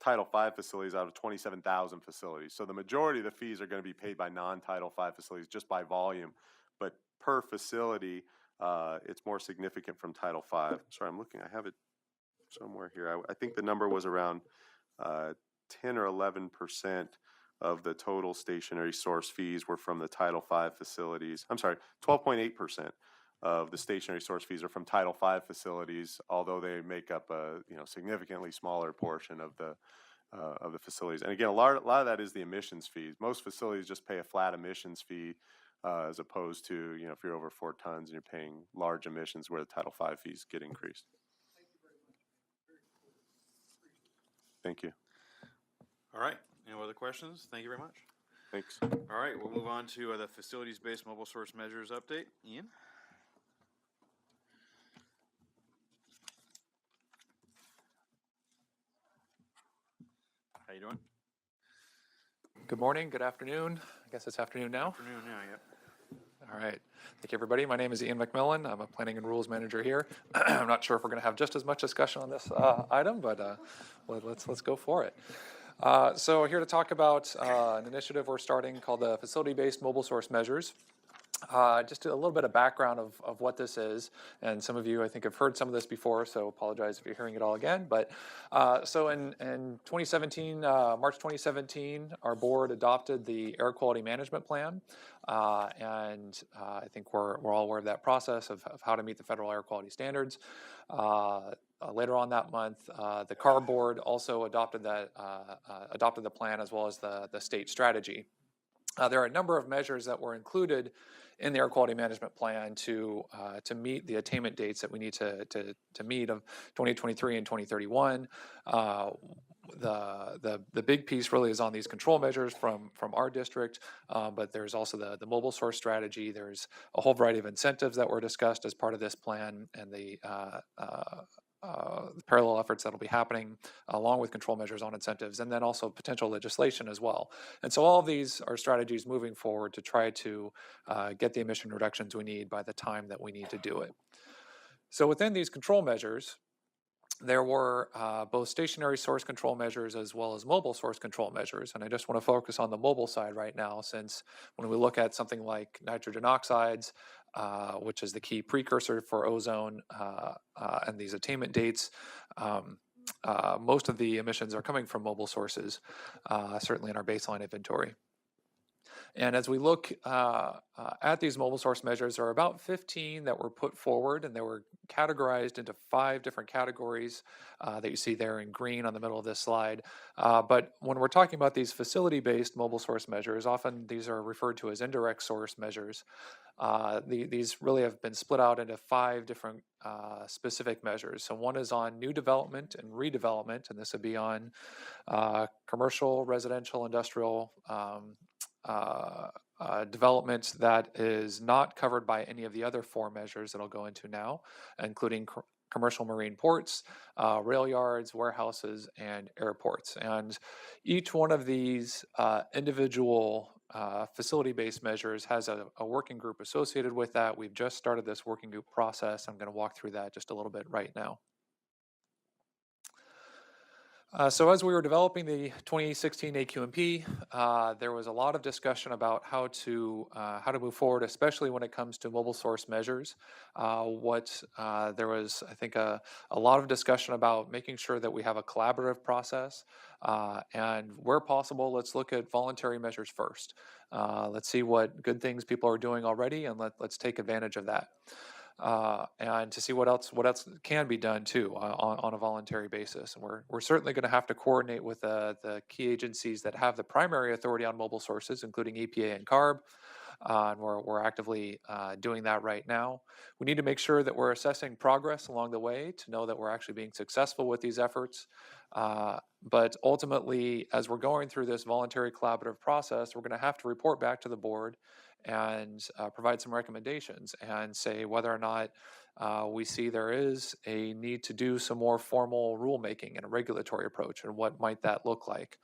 Title V facilities out of 27,000 facilities. So the majority of the fees are going to be paid by non-Title V facilities just by volume, but per facility, it's more significant from Title V. Sorry, I'm looking. I have it somewhere here. I think the number was around 10 or 11% of the total stationary source fees were from the Title V facilities. I'm sorry, 12.8% of the stationary source fees are from Title V facilities, although they make up a significantly smaller portion of the facilities. And again, a lot of that is the emissions fees. Most facilities just pay a flat emissions fee, as opposed to if you're over 4 tons and you're paying large emissions where the Title V fees get increased. Thank you. All right. Any other questions? Thank you very much. Thanks. All right, we'll move on to the facilities-based mobile source measures update. Ian? How you doing? Good morning, good afternoon. I guess it's afternoon now. Afternoon now, yep. All right. Thank you, everybody. My name is Ian McMillan. I'm a planning and rules manager here. I'm not sure if we're going to have just as much discussion on this item, but let's go for it. So here to talk about an initiative we're starting called the Facility-Based Mobile Source Measures. Just a little bit of background of what this is, and some of you I think have heard some of this before, so apologize if you're hearing it all again. But so in 2017, March 2017, our board adopted the Air Quality Management Plan, and I think we're all aware of that process of how to meet the federal air quality standards. Later on that month, the CAR board also adopted the plan as well as the state strategy. There are a number of measures that were included in the Air Quality Management Plan to meet the attainment dates that we need to meet of 2023 and 2031. The big piece really is on these control measures from our district, but there's also the mobile source strategy. There's a whole variety of incentives that were discussed as part of this plan, and the parallel efforts that will be happening along with control measures on incentives, and then also potential legislation as well. And so all of these are strategies moving forward to try to get the emission reductions we need by the time that we need to do it. So within these control measures, there were both stationary source control measures as well as mobile source control measures. And I just want to focus on the mobile side right now, since when we look at something like nitrogen oxides, which is the key precursor for ozone and these attainment dates, most of the emissions are coming from mobile sources, certainly in our baseline inventory. And as we look at these mobile source measures, there are about 15 that were put forward, and they were categorized into 5 different categories that you see there in green on the middle of this slide. But when we're talking about these facility-based mobile source measures, often these are referred to as indirect source measures. These really have been split out into 5 different specific measures. So one is on new development and redevelopment, and this would be on commercial, residential, industrial development that is not covered by any of the other 4 measures that I'll go into now, including commercial marine ports, rail yards, warehouses, and airports. And each one of these individual facility-based measures has a working group associated with that. We've just started this working group process. I'm going to walk through that just a little bit right now. So as we were developing the 2016 AQMP, there was a lot of discussion about how to move forward, especially when it comes to mobile source measures. There was, I think, a lot of discussion about making sure that we have a collaborative process, and where possible, let's look at voluntary measures first. Let's see what good things people are doing already, and let's take advantage of that. And to see what else can be done too on a voluntary basis. And we're certainly going to have to coordinate with the key agencies that have the primary authority on mobile sources, including EPA and CARB. And we're actively doing that right now. We need to make sure that we're assessing progress along the way to know that we're actually being successful with these efforts. But ultimately, as we're going through this voluntary collaborative process, we're going to have to report back to the board and provide some recommendations and say whether or not we see there is a need to do some more formal rulemaking and a regulatory approach, and what might that look like.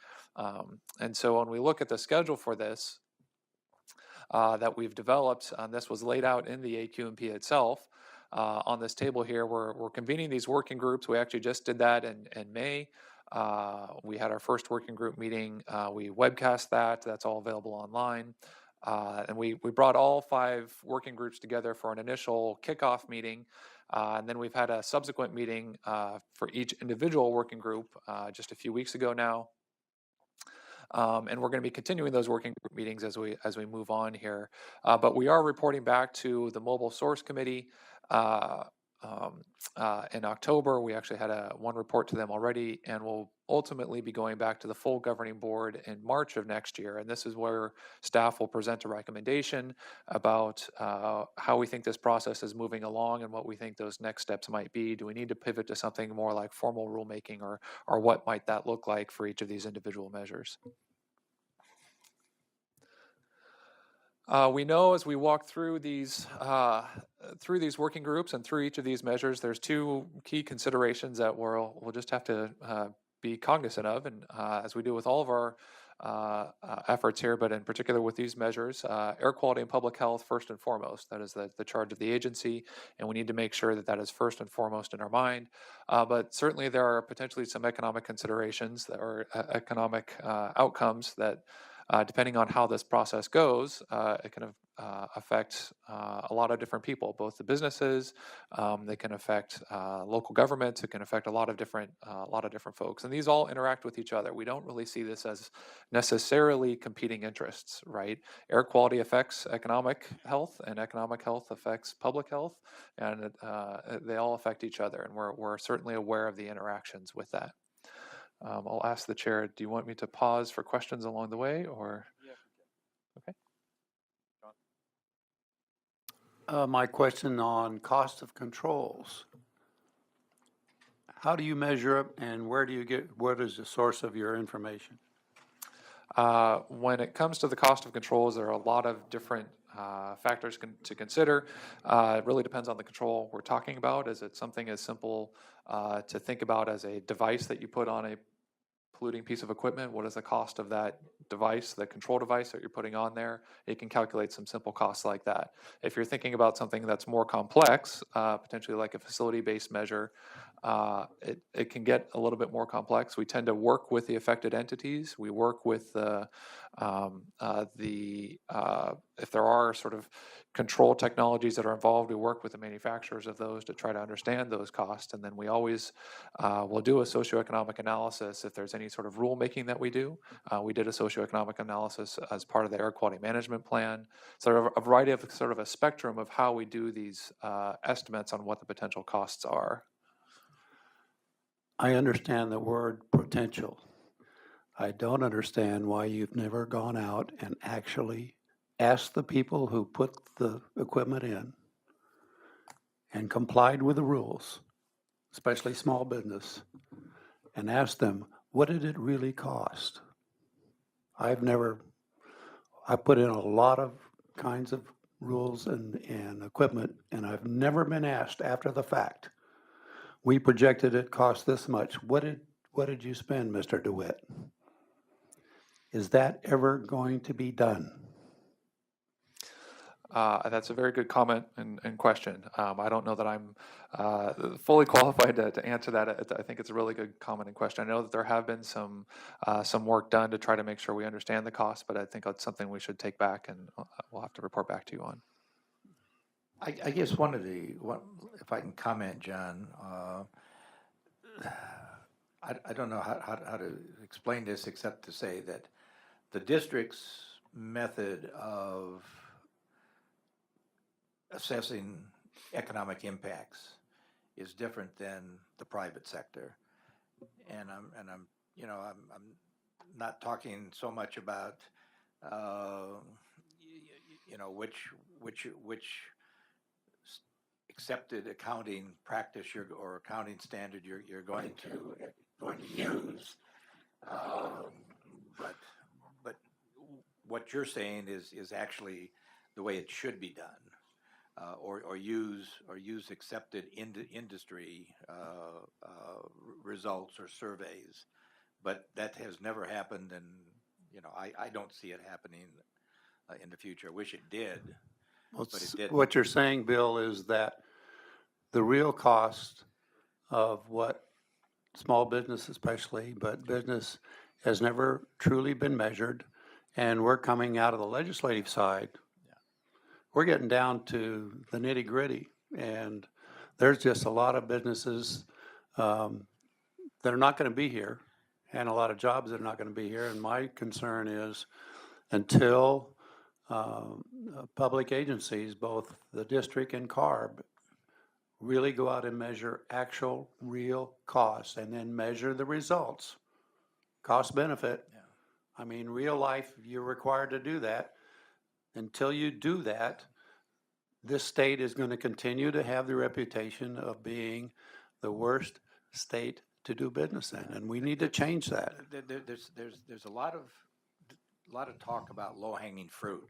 And so when we look at the schedule for this that we've developed, and this was laid out in the AQMP itself, on this table here, we're convening these working groups. We actually just did that in May. We had our first working group meeting. We webcast that. That's all available online. And we brought all 5 working groups together for an initial kickoff meeting. And then we've had a subsequent meeting for each individual working group just a few weeks ago now. And we're going to be continuing those working group meetings as we move on here. But we are reporting back to the Mobile Source Committee in October. We actually had one report to them already, and we'll ultimately be going back to the full governing board in March of next year. And this is where staff will present a recommendation about how we think this process is moving along and what we think those next steps might be. Do we need to pivot to something more like formal rulemaking, or what might that look like for each of these individual measures? We know as we walk through these working groups and through each of these measures, there's 2 key considerations that we'll just have to be cognizant of, and as we do with all of our efforts here, but in particular with these measures, air quality and public health first and foremost. That is the charge of the agency, and we need to make sure that that is first and foremost in our mind. But certainly there are potentially some economic considerations or economic outcomes that, depending on how this process goes, it can affect a lot of different people, both the businesses, they can affect local governments, it can affect a lot of different folks, and these all interact with each other. We don't really see this as necessarily competing interests, right? Air quality affects economic health, and economic health affects public health, and they all affect each other, and we're certainly aware of the interactions with that. I'll ask the chair, do you want me to pause for questions along the way, or? Yeah. Okay. My question on cost of controls. How do you measure it, and what is the source of your information? When it comes to the cost of controls, there are a lot of different factors to consider. It really depends on the control we're talking about. Is it something as simple to think about as a device that you put on a polluting piece of equipment? What is the cost of that device, the control device that you're putting on there? It can calculate some simple costs like that. If you're thinking about something that's more complex, potentially like a facility-based measure, it can get a little bit more complex. We tend to work with the affected entities. We work with if there are sort of control technologies that are involved, we work with the manufacturers of those to try to understand those costs. And then we always will do a socioeconomic analysis if there's any sort of rulemaking that we do. We did a socioeconomic analysis as part of the air quality management plan. So a variety of sort of a spectrum of how we do these estimates on what the potential costs are. I understand the word potential. I don't understand why you've never gone out and actually asked the people who put the equipment in and complied with the rules, especially small business, and asked them, what did it really cost? I put in a lot of kinds of rules and equipment, and I've never been asked after the fact. We projected it cost this much. What did you spend, Mr. DeWitt? Is that ever going to be done? That's a very good comment and question. I don't know that I'm fully qualified to answer that. I think it's a really good comment and question. I know that there have been some work done to try to make sure we understand the cost, but I think that's something we should take back and we'll have to report back to you on. I guess if I can comment, John, I don't know how to explain this except to say that the district's method of assessing economic impacts is different than the private sector, and I'm not talking so much about which accepted accounting practice or accounting standard you're going to use, but what you're saying is actually the way it should be done. Or use accepted industry results or surveys, but that has never happened, and I don't see it happening in the future. I wish it did, but it didn't. What you're saying, Bill, is that the real cost of what small business especially, but business has never truly been measured, and we're coming out of the legislative side. We're getting down to the nitty gritty, and there's just a lot of businesses that are not going to be here, and a lot of jobs that are not going to be here. And my concern is until public agencies, both the district and CARB, really go out and measure actual real costs and then measure the results, cost benefit. Yeah. I mean, real life, you're required to do that. Until you do that, this state is going to continue to have the reputation of being the worst state to do business in, and we need to change that. There's a lot of talk about low-hanging fruit.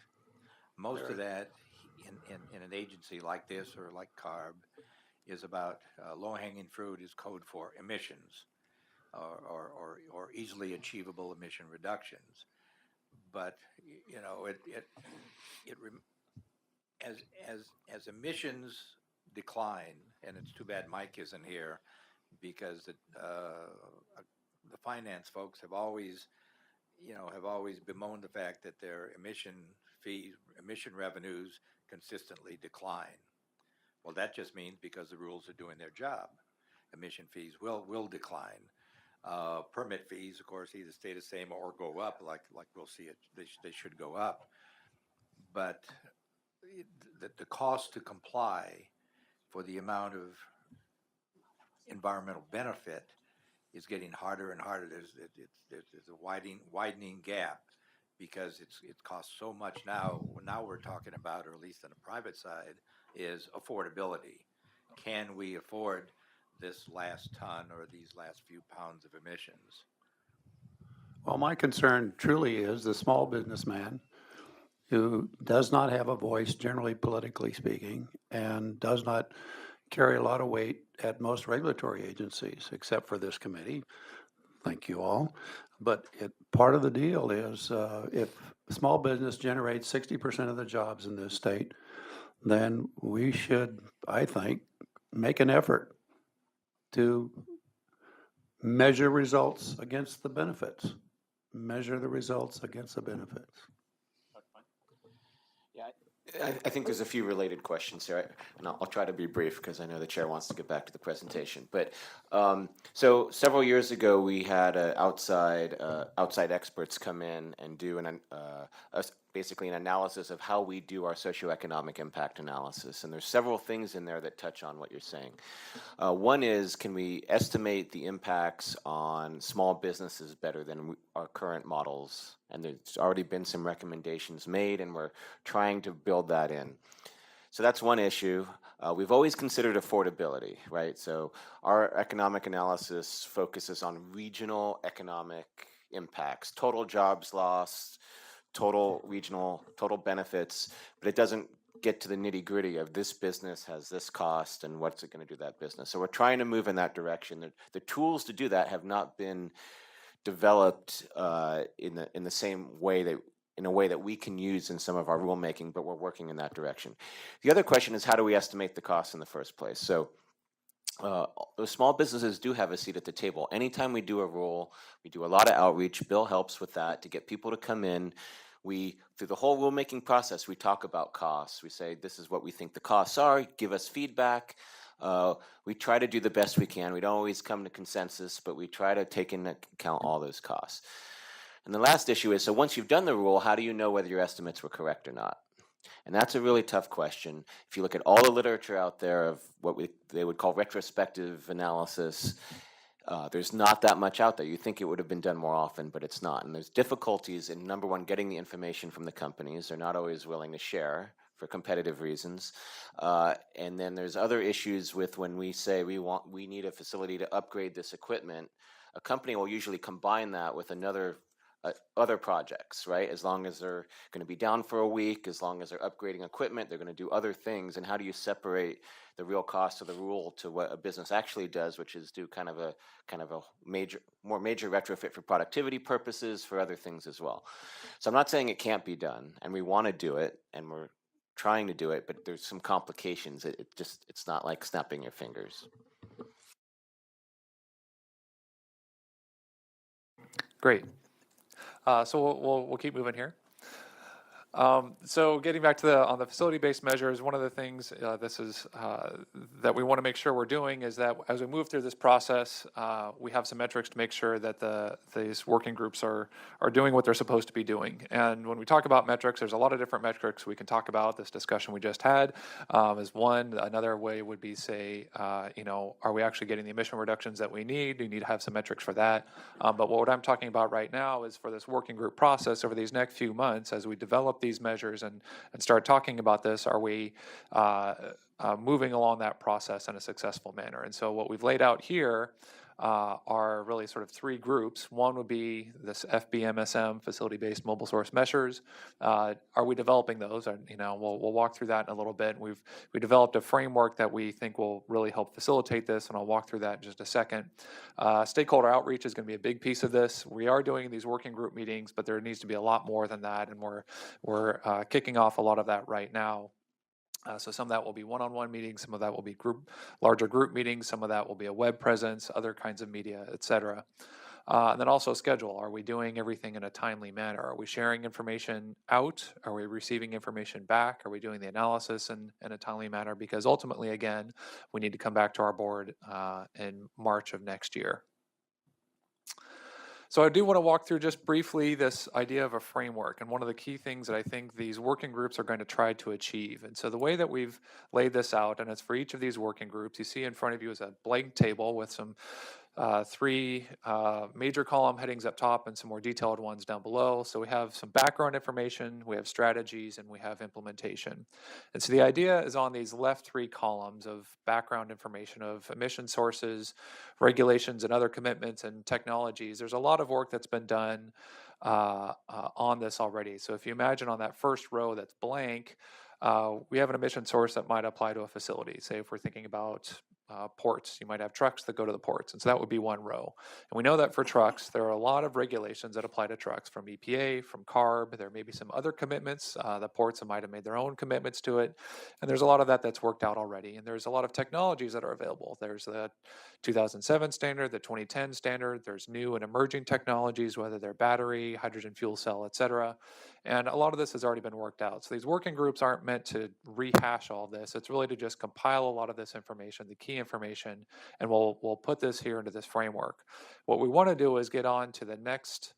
Most of that in an agency like this or like CARB is about low-hanging fruit is code for emissions or easily achievable emission reductions. But as emissions decline, and it's too bad Mike isn't here, because the finance folks have always bemoaned the fact that their emission revenues consistently decline. Well, that just means because the rules are doing their job, emission fees will decline. Permit fees, of course, either stay the same or go up, like we'll see it. They should go up. But the cost to comply for the amount of environmental benefit is getting harder and harder. There's a widening gap because it costs so much now. Now we're talking about, or at least on the private side, is affordability. Can we afford this last ton or these last few pounds of emissions? Well, my concern truly is the small businessman who does not have a voice, generally politically speaking, and does not carry a lot of weight at most regulatory agencies, except for this committee. Thank you all. But part of the deal is if small business generates 60% of the jobs in this state, then we should, I think, make an effort to measure results against the benefits. Measure the results against the benefits. I think there's a few related questions here, and I'll try to be brief because I know the chair wants to get back to the presentation. But so several years ago, we had outside experts come in and do basically an analysis of how we do our socioeconomic impact analysis, and there's several things in there that touch on what you're saying. One is, can we estimate the impacts on small businesses better than our current models? And there's already been some recommendations made, and we're trying to build that in. So that's one issue. We've always considered affordability, right? So our economic analysis focuses on regional economic impacts, total jobs lost, total regional, total benefits, but it doesn't get to the nitty gritty of this business has this cost and what's it going to do to that business. So we're trying to move in that direction. The tools to do that have not been developed in the same way that in a way that we can use in some of our rulemaking, but we're working in that direction. The other question is, how do we estimate the costs in the first place? So those small businesses do have a seat at the table. Anytime we do a rule, we do a lot of outreach. Bill helps with that to get people to come in. Through the whole rulemaking process, we talk about costs. We say, this is what we think the costs are, give us feedback. We try to do the best we can. We don't always come to consensus, but we try to take into account all those costs. And the last issue is, so once you've done the rule, how do you know whether your estimates were correct or not? And that's a really tough question. If you look at all the literature out there of what they would call retrospective analysis, there's not that much out there. You think it would have been done more often, but it's not. And there's difficulties in, number one, getting the information from the companies. They're not always willing to share for competitive reasons. And then there's other issues with when we say we need a facility to upgrade this equipment. A company will usually combine that with other projects, right? As long as they're going to be down for a week, as long as they're upgrading equipment, they're going to do other things. And how do you separate the real cost of the rule to what a business actually does, which is do kind of a more major retrofit for productivity purposes, for other things as well. So I'm not saying it can't be done, and we want to do it, and we're trying to do it, but there's some complications. It's not like snapping your fingers. Great. So we'll keep moving here. So getting back to on the facility-based measures, one of the things that we want to make sure we're doing is that as we move through this process, we have some metrics to make sure that these working groups are doing what they're supposed to be doing. And when we talk about metrics, there's a lot of different metrics we can talk about. This discussion we just had is one. Another way would be say, are we actually getting the emission reductions that we need? We need to have some metrics for that. But what I'm talking about right now is for this working group process over these next few months, as we develop these measures and start talking about this, are we moving along that process in a successful manner? And so what we've laid out here are really sort of three groups. One would be this FBMSM, facility-based mobile source measures. Are we developing those? We'll walk through that in a little bit. We developed a framework that we think will really help facilitate this, and I'll walk through that in just a second. Stakeholder outreach is going to be a big piece of this. We are doing these working group meetings, but there needs to be a lot more than that, and we're kicking off a lot of that right now. So some of that will be one-on-one meetings, some of that will be larger group meetings, some of that will be a web presence, other kinds of media, et cetera. And then also schedule. Are we doing everything in a timely manner? Are we sharing information out? Are we receiving information back? Are we doing the analysis in a timely manner? Because ultimately, again, we need to come back to our board in March of next year. So I do want to walk through just briefly this idea of a framework, and one of the key things that I think these working groups are going to try to achieve. And so the way that we've laid this out, and it's for each of these working groups, you see in front of you is a blank table with some three major column headings up top and some more detailed ones down below. So we have some background information, we have strategies, and we have implementation. And so the idea is on these left three columns of background information of emission sources, regulations, and other commitments and technologies. There's a lot of work that's been done on this already. So if you imagine on that first row that's blank, we have an emission source that might apply to a facility. Say if we're thinking about ports, you might have trucks that go to the ports, and so that would be one row. And we know that for trucks, there are a lot of regulations that apply to trucks, from EPA, from CARB. There may be some other commitments. The ports might have made their own commitments to it, and there's a lot of that that's worked out already. And there's a lot of technologies that are available. There's the 2007 standard, the 2010 standard. There's new and emerging technologies, whether they're battery, hydrogen fuel cell, et cetera. And a lot of this has already been worked out. So these working groups aren't meant to rehash all this. It's really to just compile a lot of this information, the key information, and we'll put this here into this framework. What we want to do is get on to the next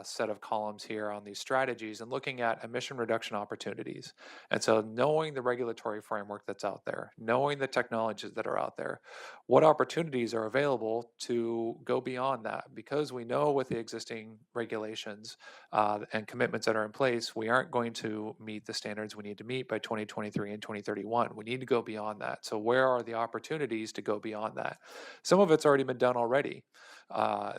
set of columns here on these strategies and looking at emission reduction opportunities. And so knowing the regulatory framework that's out there, knowing the technologies that are out there, what opportunities are available to go beyond that, because we know with the existing regulations and commitments that are in place, we aren't going to meet the standards we need to meet by 2023 and 2031. We need to go beyond that. So where are the opportunities to go beyond that? Some of it's already been done already.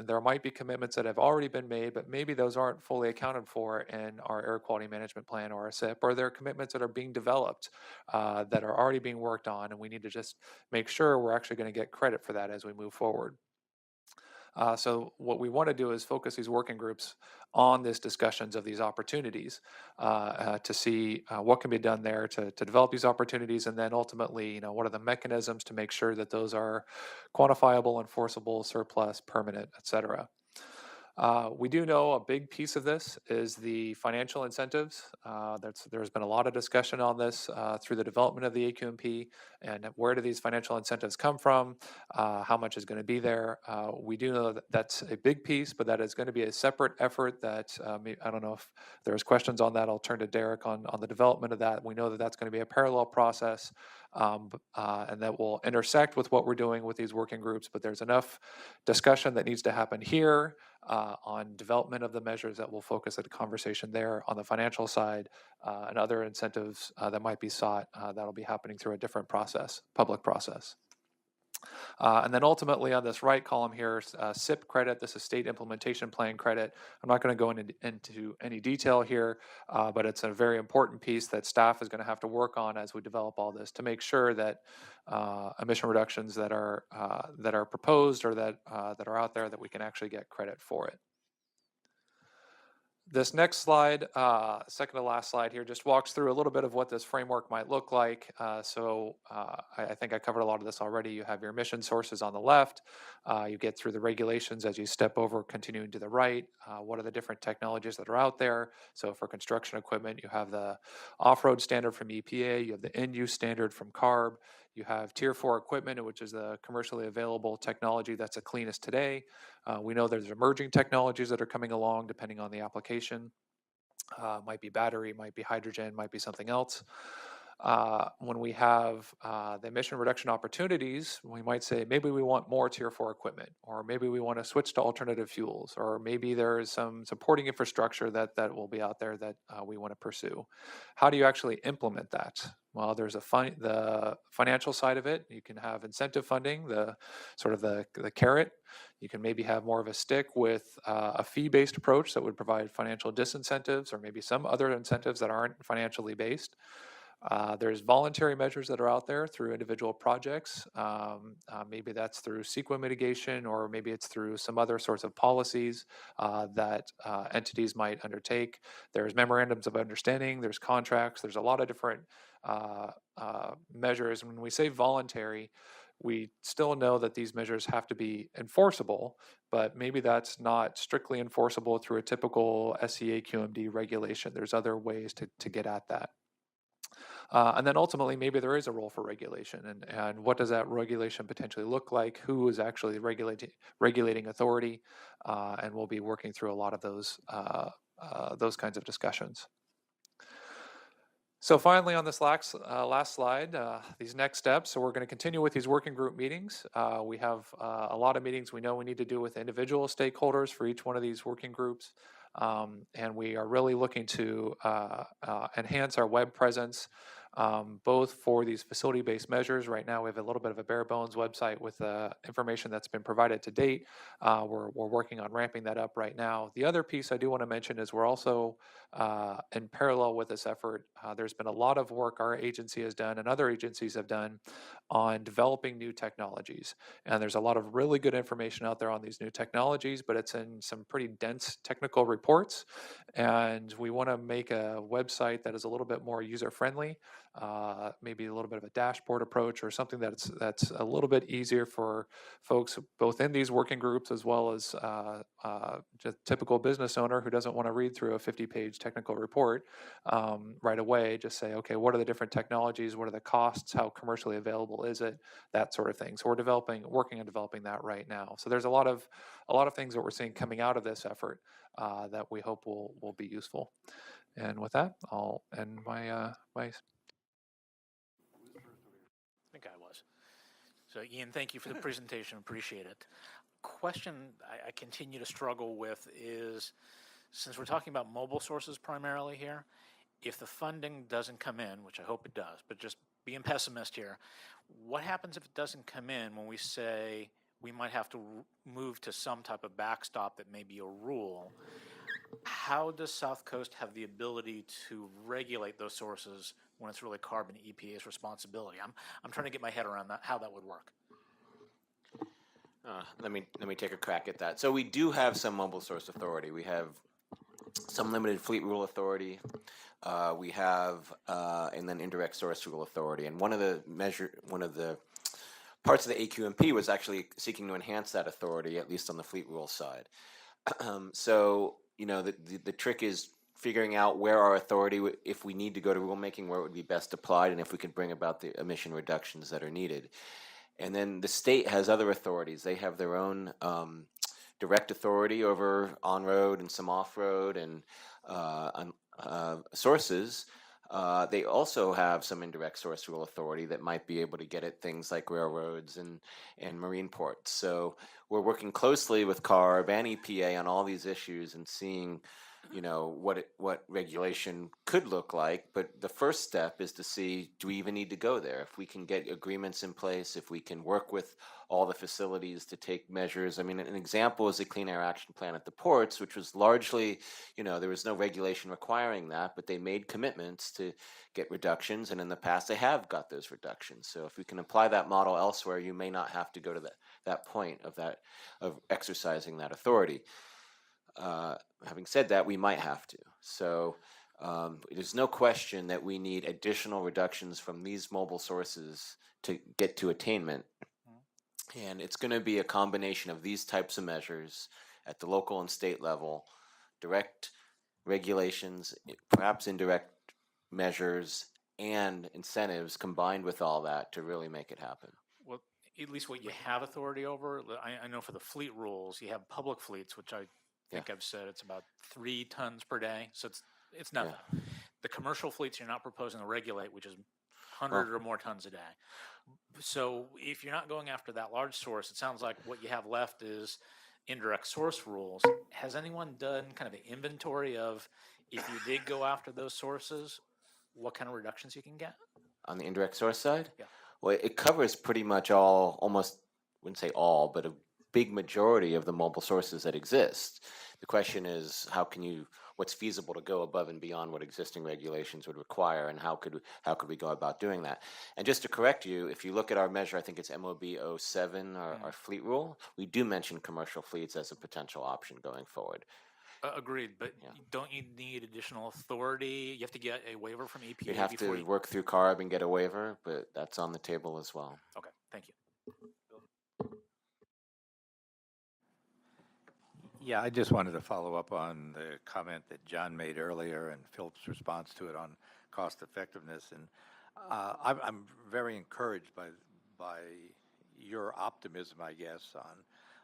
There might be commitments that have already been made, but maybe those aren't fully accounted for in our air quality management plan or our SIP, or there are commitments that are being developed that are already being worked on, and we need to just make sure we're actually going to get credit for that as we move forward. So what we want to do is focus these working groups on these discussions of these opportunities to see what can be done there to develop these opportunities, and then ultimately, what are the mechanisms to make sure that those are quantifiable, enforceable, surplus, permanent, et cetera. We do know a big piece of this is the financial incentives. There's been a lot of discussion on this through the development of the AQMP, and where do these financial incentives come from? How much is going to be there? We do know that that's a big piece, but that is going to be a separate effort that, I don't know if there's questions on that. I'll turn to Derek on the development of that. We know that that's going to be a parallel process, and that will intersect with what we're doing with these working groups, but there's enough discussion that needs to happen here on development of the measures that will focus the conversation there on the financial side, and other incentives that might be sought that'll be happening through a different process, public process. And then ultimately on this right column here, SIP credit, this is State Implementation Plan credit. I'm not going to go into any detail here, but it's a very important piece that staff is going to have to work on as we develop all this to make sure that emission reductions that are proposed or that are out there, that we can actually get credit for it. This next slide, second to last slide here, just walks through a little bit of what this framework might look like. I think I covered a lot of this already. You have your emission sources on the left. You get through the regulations as you step over, continuing to the right. What are the different technologies that are out there? So for construction equipment, you have the off-road standard from EPA. You have the end-use standard from CARB. You have Tier 4 equipment, which is the commercially available technology that's the cleanest today. We know there's emerging technologies that are coming along depending on the application. Might be battery, might be hydrogen, might be something else. When we have the emission reduction opportunities, we might say maybe we want more Tier 4 equipment, or maybe we want to switch to alternative fuels, or maybe there is some supporting infrastructure that will be out there that we want to pursue. How do you actually implement that? Well, there's the financial side of it. You can have incentive funding, the sort of the carrot. You can maybe have more of a stick with a fee-based approach that would provide financial disincentives, or maybe some other incentives that aren't financially based. There's voluntary measures that are out there through individual projects. Maybe that's through CEQA mitigation, or maybe it's through some other sorts of policies that entities might undertake. There's memorandums of understanding, there's contracts, there's a lot of different measures. When we say voluntary, we still know that these measures have to be enforceable, but maybe that's not strictly enforceable through a typical SCAQMD regulation. There's other ways to get at that. And then ultimately, maybe there is a role for regulation, and what does that regulation potentially look like? Who is actually regulating authority? And we'll be working through a lot of those kinds of discussions. So finally, on this last slide, these next steps. So we're going to continue with these working group meetings. We have a lot of meetings we know we need to do with individual stakeholders for each one of these working groups. And we are really looking to enhance our web presence, both for these facility-based measures. Right now, we have a little bit of a bare bones website with information that's been provided to date. We're working on ramping that up right now. The other piece I do want to mention is we're also, in parallel with this effort, there's been a lot of work our agency has done and other agencies have done on developing new technologies. And there's a lot of really good information out there on these new technologies, but it's in some pretty dense technical reports. And we want to make a website that is a little bit more user-friendly, maybe a little bit of a dashboard approach, or something that's a little bit easier for folks both in these working groups as well as just typical business owner who doesn't want to read through a 50-page technical report right away. Just say, okay, what are the different technologies? What are the costs? How commercially available is it? That sort of thing. So we're working on developing that right now. So there's a lot of things that we're seeing coming out of this effort that we hope will be useful. And with that, I'll end my my. I think I was. So Ian, thank you for the presentation. Appreciate it. Question I continue to struggle with is, since we're talking about mobile sources primarily here, if the funding doesn't come in, which I hope it does, but just being pessimist here, what happens if it doesn't come in when we say we might have to move to some type of backstop that may be a rule? How does South Coast have the ability to regulate those sources when it's really CARB and EPA's responsibility? I'm trying to get my head around that, how that would work. Let me take a crack at that. So we do have some mobile source authority. We have some limited fleet rule authority. We have and then indirect source rule authority. And one of the parts of the AQMP was actually seeking to enhance that authority, at least on the fleet rule side. So the trick is figuring out where our authority, if we need to go to rulemaking, where it would be best applied, and if we could bring about the emission reductions that are needed. And then the state has other authorities. They have their own direct authority over on-road and some off-road and sources. They also have some indirect source rule authority that might be able to get at things like railroads and marine ports. So we're working closely with CARB and EPA on all these issues and seeing what regulation could look like. But the first step is to see, do we even need to go there? If we can get agreements in place, if we can work with all the facilities to take measures. I mean, an example is the Clean Air Action Plan at the ports, which was largely, there was no regulation requiring that, but they made commitments to get reductions, and in the past they have got those reductions. So if we can apply that model elsewhere, you may not have to go to that point of exercising that authority. Having said that, we might have to. So there's no question that we need additional reductions from these mobile sources to get to attainment. And it's going to be a combination of these types of measures at the local and state level, direct regulations, perhaps indirect measures, and incentives combined with all that to really make it happen. Well, at least what you have authority over, I know for the fleet rules, you have public fleets, which I think I've said it's about 3 tons per day. So it's nothing. Yeah. The commercial fleets you're not proposing to regulate, which is 100 or more tons a day. So if you're not going after that large source, it sounds like what you have left is indirect source rules. Has anyone done kind of an inventory of, if you did go after those sources, what kind of reductions you can get? On the indirect source side? Yeah. Well, it covers pretty much almost, wouldn't say all, but a big majority of the mobile sources that exist. The question is, what's feasible to go above and beyond what existing regulations would require, and how could we go about doing that? And just to correct you, if you look at our measure, I think it's MOB 07, our fleet rule, we do mention commercial fleets as a potential option going forward. Agreed, but don't you need additional authority? You have to get a waiver from EPA. You'd have to work through CARB and get a waiver, but that's on the table as well. Okay, thank you. Yeah, I just wanted to follow up on the comment that John made earlier and Philip's response to it on cost effectiveness. And I'm very encouraged by your optimism, I guess,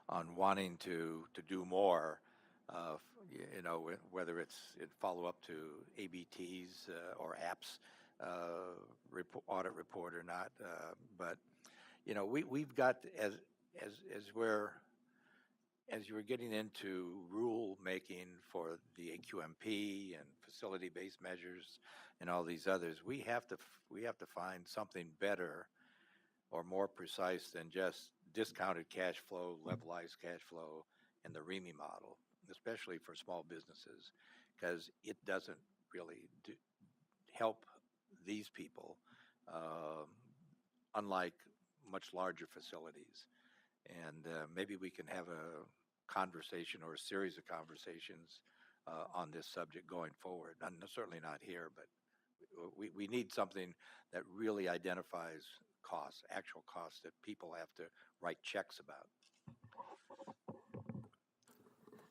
on wanting to do more. Whether it's in follow up to ABTs or APS audit report or not, but we've got as you're getting into rule making for the AQMP and facility-based measures and all these others, we have to find something better or more precise than just discounted cash flow, levelized cash flow, and the REMI model, especially for small businesses, because it doesn't really help these people, unlike much larger facilities. And maybe we can have a conversation or a series of conversations on this subject going forward. Certainly not here, but we need something that really identifies costs, actual costs that people have to write checks about.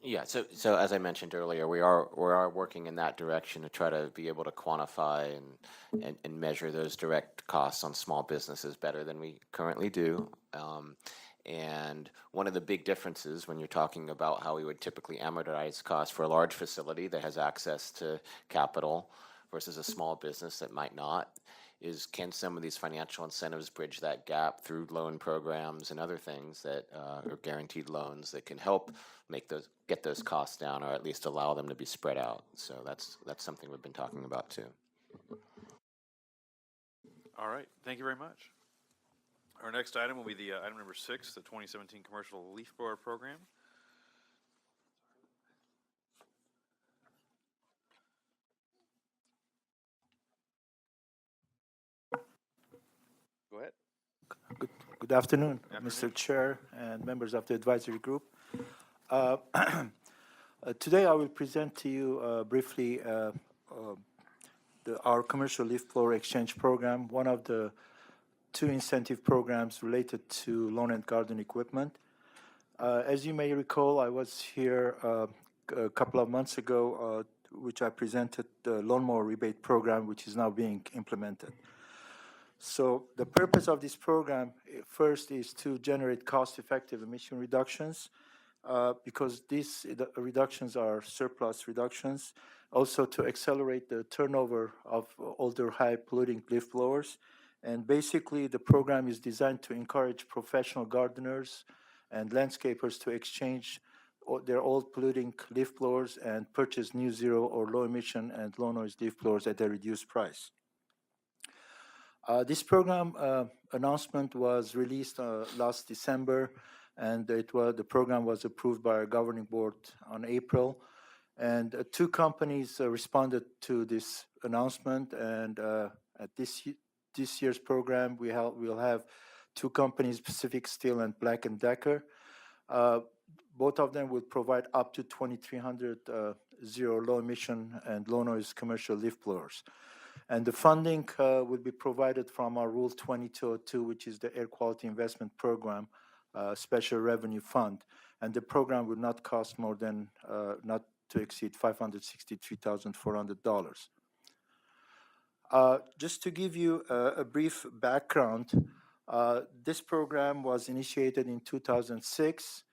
Yeah, so as I mentioned earlier, we are working in that direction to try to be able to quantify and measure those direct costs on small businesses better than we currently do. And one of the big differences when you're talking about how we would typically amortize costs for a large facility that has access to capital versus a small business that might not is, can some of these financial incentives bridge that gap through loan programs and other things that are guaranteed loans that can help get those costs down, or at least allow them to be spread out. So that's something we've been talking about too. All right, thank you very much. Our next item will be the item number 6, the 2017 Commercial Leaf Blower Program. Go ahead. Good afternoon, Afternoon. Mr. Chair and members of the advisory group. Today I will present to you briefly our commercial leaf blower exchange program, one of the two incentive programs related to lawn and garden equipment. As you may recall, I was here a couple of months ago, which I presented the lawnmower rebate program, which is now being implemented. So the purpose of this program, first, is to generate cost-effective emission reductions, because these reductions are surplus reductions. Also to accelerate the turnover of older high-polluting leaf blowers. And basically, the program is designed to encourage professional gardeners and landscapers to exchange their old polluting leaf blowers and purchase new zero or low emission and low noise leaf blowers at a reduced price. This program announcement was released last December, and the program was approved by our governing board on April. And two companies responded to this announcement, and at this year's program, we'll have two companies, Pacific Steel and Black & Decker. Both of them will provide up to 2,300 zero low emission and low noise commercial leaf blowers. And the funding will be provided from our Rule 2202, which is the Air Quality Investment Program Special Revenue Fund. And the program will not cost more than, not to exceed $563,400. Just to give you a brief background, this program was initiated in 2006,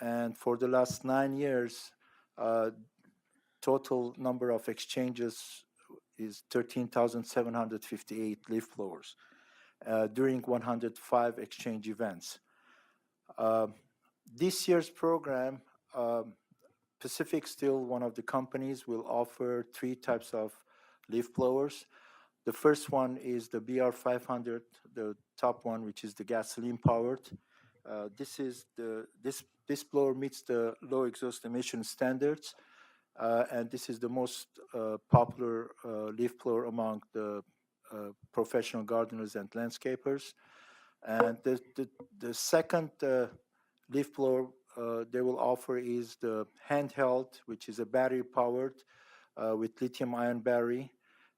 and for the last 9 years, total number of exchanges is 13,758 leaf blowers during 105 exchange events. This year's program, Pacific Steel, one of the companies, will offer 3 types of leaf blowers. The first one is the BR500, the top one, which is the gasoline powered. This blower meets the low exhaust emission standards, and this is the most popular leaf blower among the professional gardeners and landscapers. And the second leaf blower they will offer is the handheld, which is a battery powered with lithium ion battery.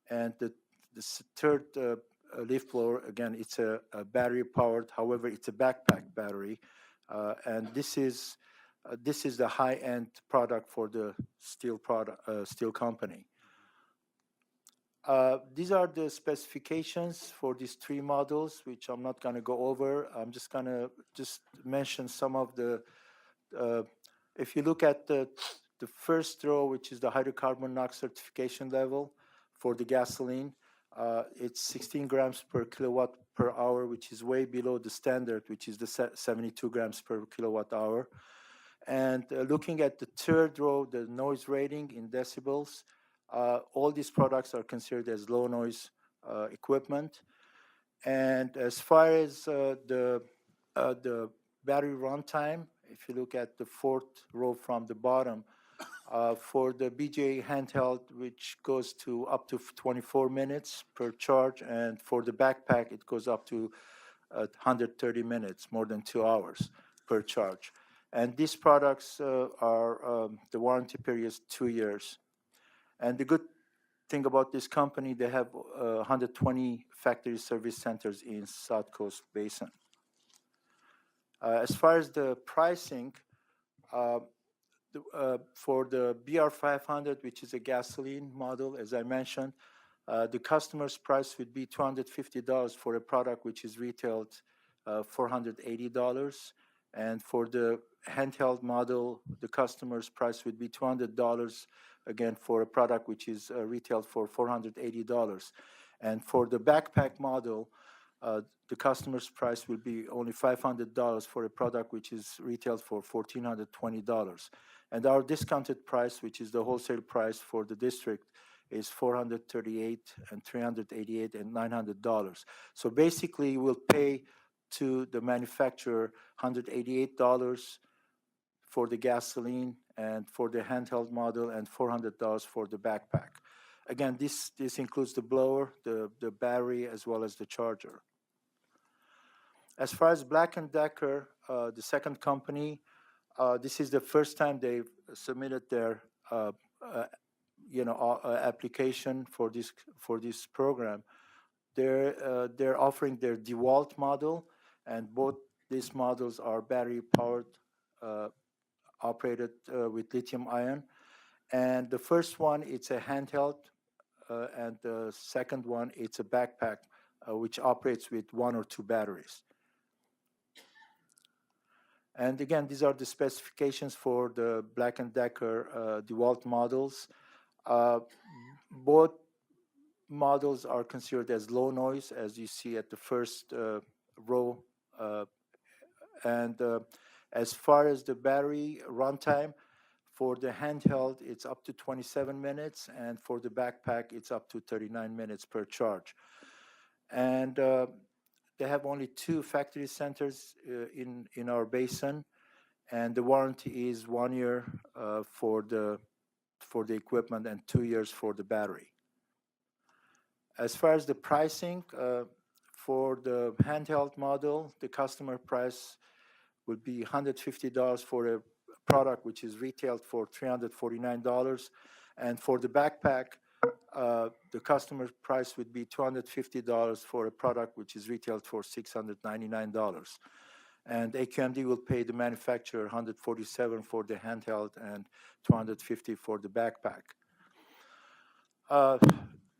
And the third leaf blower, again, it's a battery powered, however, it's a backpack battery. And this is the high-end product for the steel company. These are the specifications for these 3 models, which I'm not going to go over. I'm just going to mention some of the. If you look at the first row, which is the hydrocarbon NOx certification level for the gasoline, it's 16 grams per kilowatt per hour, which is way below the standard, which is the 72 grams per kilowatt hour. And looking at the third row, the noise rating in decibels, all these products are considered as low noise equipment. And as far as the battery runtime, if you look at the 4th row from the bottom, for the BJ handheld, which goes to up to 24 minutes per charge, and for the backpack, it goes up to 130 minutes, more than 2 hours per charge. And these products are, the warranty period is 2 years. And the good thing about this company, they have 120 factory service centers in South Coast Basin. As far as the pricing, for the BR500, which is a gasoline model, as I mentioned, the customer's price would be $250 for a product which is retailed $480. And for the handheld model, the customer's price would be $200, again, for a product which is retailed for $480. And for the backpack model, the customer's price will be only $500 for a product which is retailed for $1,420. And our discounted price, which is the wholesale price for the district, is $438 and $388 and $900. So basically, we'll pay to the manufacturer $188 for the gasoline and for the handheld model, and $400 for the backpack. Again, this includes the blower, the battery, as well as the charger. As far as Black & Decker, the second company, this is the first time they've submitted their application for this program. They're offering their DeWalt model, and both these models are battery powered, operated with lithium ion. And the first one, it's a handheld, and the second one, it's a backpack, which operates with 1 or 2 batteries. And again, these are the specifications for the Black & Decker DeWalt models. Both models are considered as low noise, as you see at the first row. As far as the battery runtime, for the handheld, it's up to 27 minutes, and for the backpack, it's up to 39 minutes per charge. And they have only 2 factory centers in our basin, and the warranty is 1 year for the equipment and 2 years for the battery. As far as the pricing, for the handheld model, the customer price would be $150 for a product which is retailed for $349, and for the backpack, the customer price would be $250 for a product which is retailed for $699. And AQMD will pay the manufacturer $147 for the handheld and $250 for the backpack.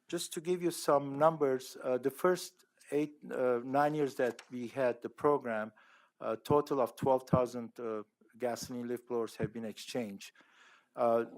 Just to give you some numbers, the first 9 years that we had the program, a total of 12,000 gasoline lift blowers have been exchanged.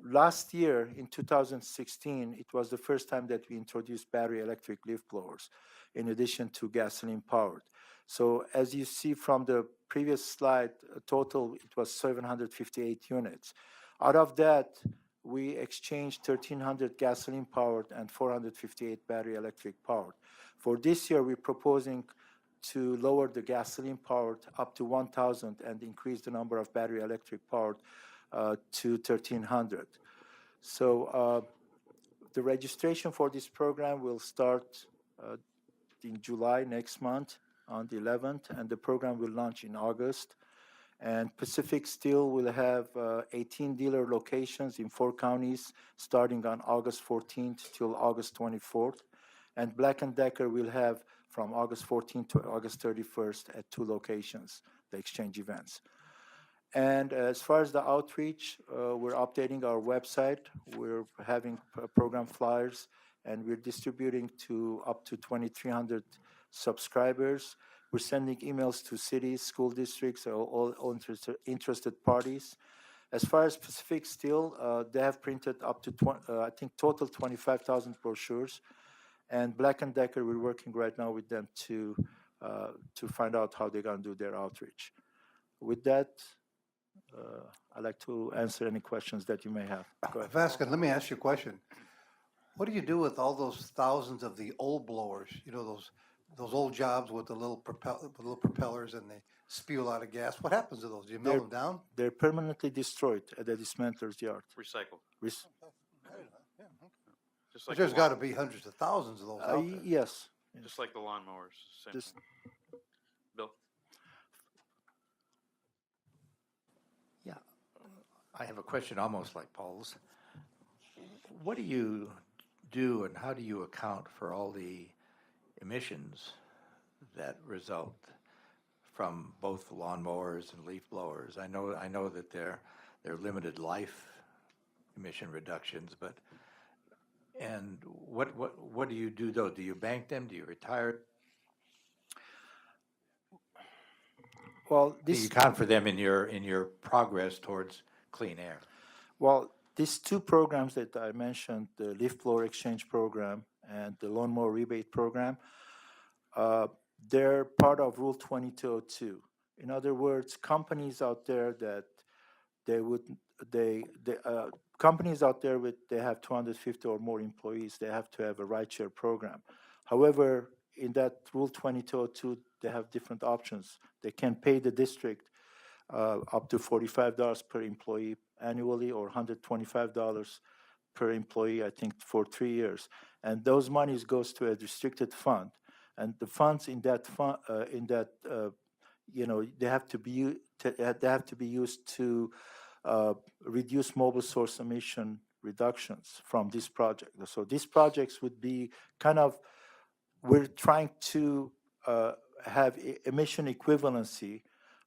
Last year, in 2016, it was the first time that we introduced battery electric lift blowers, in addition to gasoline powered. So as you see from the previous slide, total, it was 758 units. Out of that, we exchanged 1,300 gasoline powered and 458 battery electric powered. For this year, we're proposing to lower the gasoline powered up to 1,000 and increase the number of battery electric powered to 1,300. So the registration for this program will start in July next month on the 11th, and the program will launch in August. And Pacific Steel will have 18 dealer locations in 4 counties starting on August 14th till August 24th. And Black & Decker will have from August 14th to August 31st at 2 locations, the exchange events. And as far as the outreach, we're updating our website. We're having program flyers, and we're distributing to up to 2,300 subscribers. We're sending emails to cities, school districts, all interested parties. As far as Pacific Steel, they have printed up to, I think, total 25,000 brochures. And Black & Decker, we're working right now with them to find out how they're going to do their outreach. With that, I'd like to answer any questions that you may have. Go ahead. Vasquez, let me ask you a question. What do you do with all those thousands of the old blowers? You know, those old jobs with the little propellers and they spew a lot of gas. What happens to those? Do you melt them down? They're permanently destroyed at the dismantler's yard. Recycle. Just like There's got to be hundreds of thousands of those out there. Yes. Just like the lawnmowers. Same thing. Bill? Yeah, I have a question almost like Paul's. What do you do and how do you account for all the emissions that result from both lawnmowers and leaf blowers? I know that they're limited life emission reductions, but and what do you do though? Do you bank them? Do you retire? Well, Do you account for them in your progress towards clean air? Well, these 2 programs that I mentioned, the leaf blower exchange program and the lawnmower rebate program, they're part of Rule 2202. In other words, companies out there that companies out there they have 250 or more employees, they have to have a ride-share program. However, in that Rule 2202, they have different options. They can pay the district up to $45 per employee annually or $125 per employee, I think, for 3 years. And those monies goes to a restricted fund. And the funds in that they have to be used to reduce mobile source emission reductions from this project. So these projects would be kind of, we're trying to have emission equivalency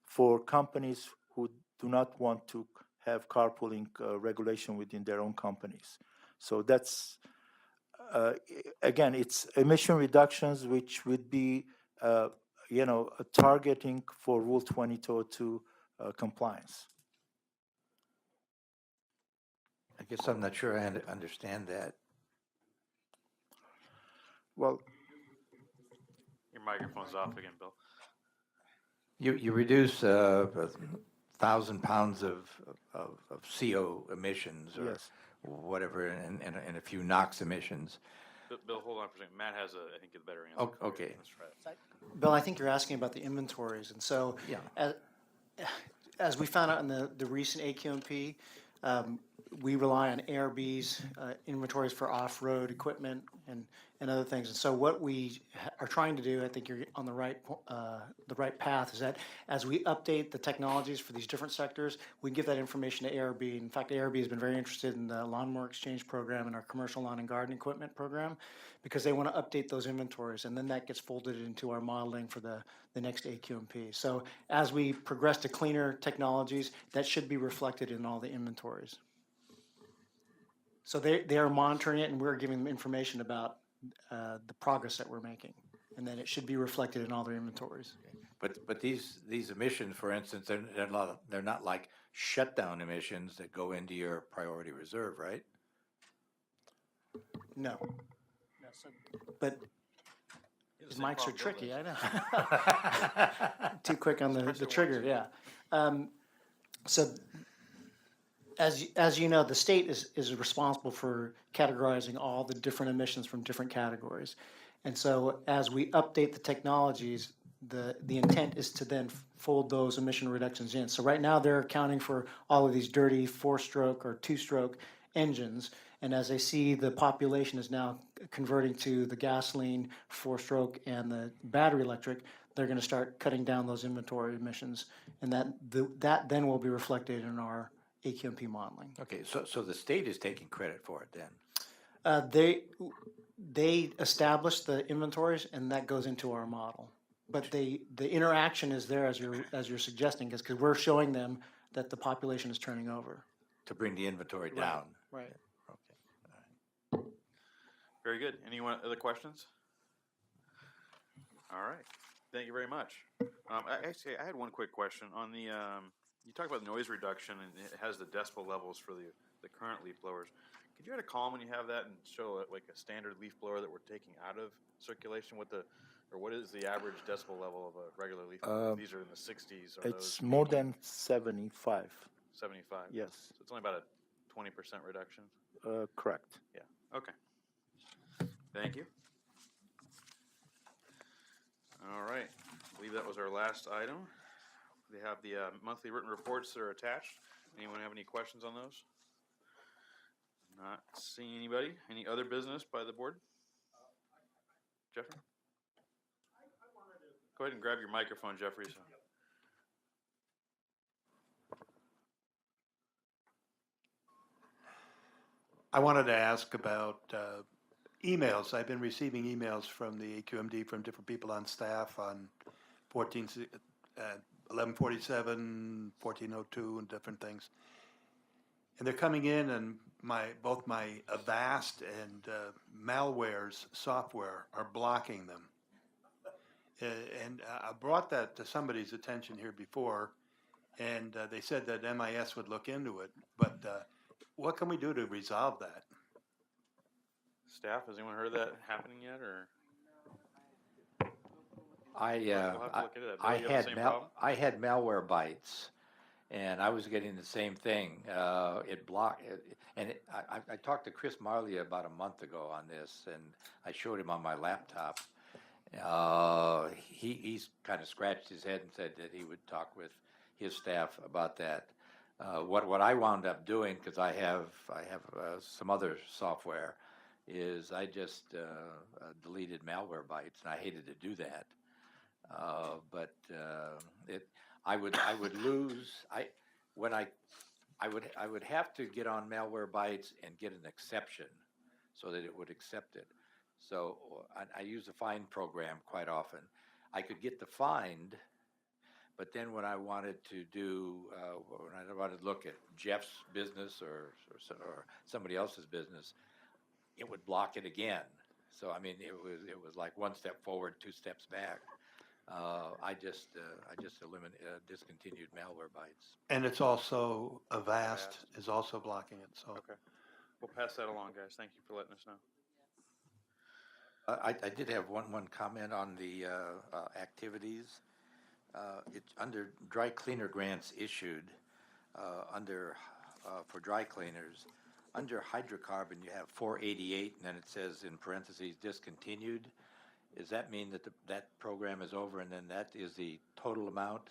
for companies who do not want to have carpooling regulation within their own companies. So that's, again, it's emission reductions which would be, targeting for Rule 2022 compliance. I guess I'm not sure I understand that. Well, Your microphone's off again, Bill. You reduce 1,000 pounds of CO emissions or Yes. whatever, and a few NOx emissions. Bill, hold on for a second. Matt has I think, a better answer. Okay. Let's try it. Bill, I think you're asking about the inventories, and so Yeah. as we found out in the recent AQMP, we rely on ARB's inventories for off-road equipment and other things. And so what we are trying to do, I think you're on the right path, is that as we update the technologies for these different sectors, we give that information to ARB. In fact, ARB has been very interested in the lawnmower exchange program and our commercial lawn and garden equipment program, because they want to update those inventories, and then that gets folded into our modeling for the next AQMP. So as we progress to cleaner technologies, that should be reflected in all the inventories. So they are monitoring it, and we're giving them information about the progress that we're making, and then it should be reflected in all their inventories. But these emissions, for instance, they're not like shutdown emissions that go into your priority reserve, right? No. But his mics are tricky, I know. Too quick on the trigger, yeah. So as you know, the state is responsible for categorizing all the different emissions from different categories. And so as we update the technologies, the intent is to then fold those emission reductions in. So right now they're accounting for all of these dirty 4-stroke or 2-stroke engines. And as they see the population is now converting to the gasoline 4-stroke and the battery electric, they're going to start cutting down those inventory emissions. And that then will be reflected in our AQMP modeling. Okay, so the state is taking credit for it then? They establish the inventories, and that goes into our model. But the interaction is there as you're suggesting, because we're showing them that the population is turning over. To bring the inventory down? Right. Very good. Anyone other questions? All right. Thank you very much. Actually, I had one quick question on the. You talked about noise reduction, and it has the decibel levels for the current leaf blowers. Could you add a column when you have that and show like a standard leaf blower that we're taking out of circulation? What is the average decibel level of a regular leaf blower? These are in the 60s. It's more than 75. 75. Yes. So it's only about a 20% reduction. Correct. Yeah. Okay. Thank you. All right. I believe that was our last item. They have the monthly written reports that are attached. Anyone have any questions on those? Not seeing anybody. Any other business by the board? Jeffrey? Go ahead and grab your microphone, Jeffrey. I wanted to ask about emails. I've been receiving emails from the AQMD from different people on staff on 1147, 1402, and different things. And they're coming in, and both my Avast and malware's software are blocking them. And I brought that to somebody's attention here before, and they said that MIS would look into it. But what can we do to resolve that? Staff, has anyone heard of that happening yet, or? I had malware bites, and I was getting the same thing. It blocked, and I talked to Chris Marley about a month ago on this, and I showed him on my laptop. He's kind of scratched his head and said that he would talk with his staff about that. What I wound up doing, because I have some other software, is I just deleted malware bites, and I hated to do that. But I would lose, I would have to get on Malwarebytes and get an exception so that it would accept it. So I use the find program quite often. I could get the find, but then when I wanted to do, when I wanted to look at Jeff's business or somebody else's business, it would block it again. So I mean, it was like one step forward, two steps back. I just discontinued Malwarebytes. And it's also, Avast is also blocking it, so. Okay. We'll pass that along, guys. Thank you for letting us know. I did have one comment on the activities. It's under dry cleaner grants issued, for dry cleaners. Under hydrocarbon, you have 488, and then it says in parentheses discontinued. Does that mean that that program is over, and then that is the total amount?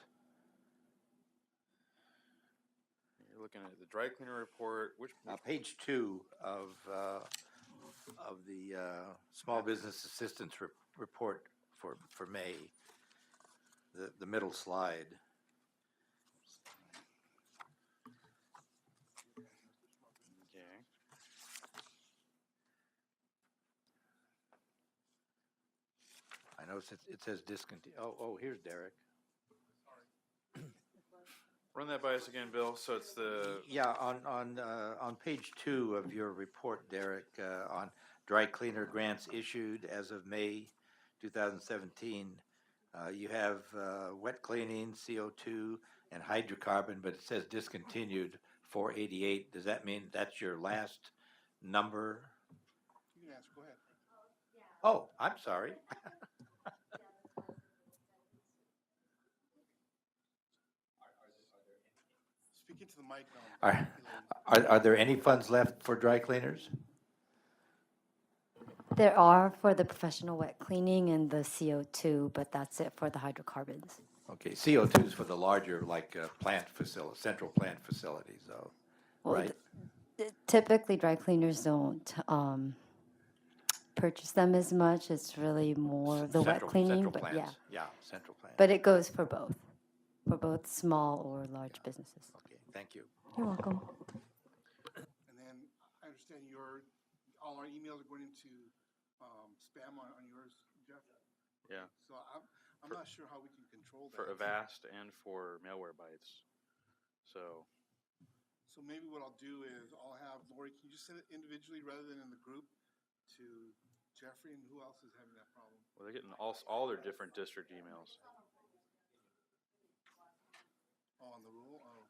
You're looking at the dry cleaner report. Which page 2 of the Small Business Assistance report for May, the middle slide. Okay. I know it says discontinue. Oh, here's Derek. Run that by us again, Bill. So it's the On page 2 of your report, Derek, on dry cleaner grants issued as of May 2017, you have wet cleaning, CO2, and hydrocarbon, but it says discontinued 488. Does that mean that's your last number? You can answer, go ahead. Oh, I'm sorry. Speaking to the mic. Are there any funds left for dry cleaners? There are for the professional wet cleaning and the CO2, but that's it for the hydrocarbons. Okay, CO2 is for the larger, like plant facility, central plant facilities, though, Well, right? Typically, dry cleaners don't purchase them as much. It's really more of the wet cleaning, central but plants. Yeah, central plants. But it goes for both small or large businesses. Okay, thank you. You're welcome. And then I understand all our emails are going into spam on yours, Jeff? Yeah. So I'm not sure how we can control that. For Avast and for Malwarebytes. So maybe what I'll do is I'll have Lori, can you just send it individually rather than in the group to Jeffrey, and who else is having that problem? well, they're getting all their different district emails. Oh, on the rule? Oh.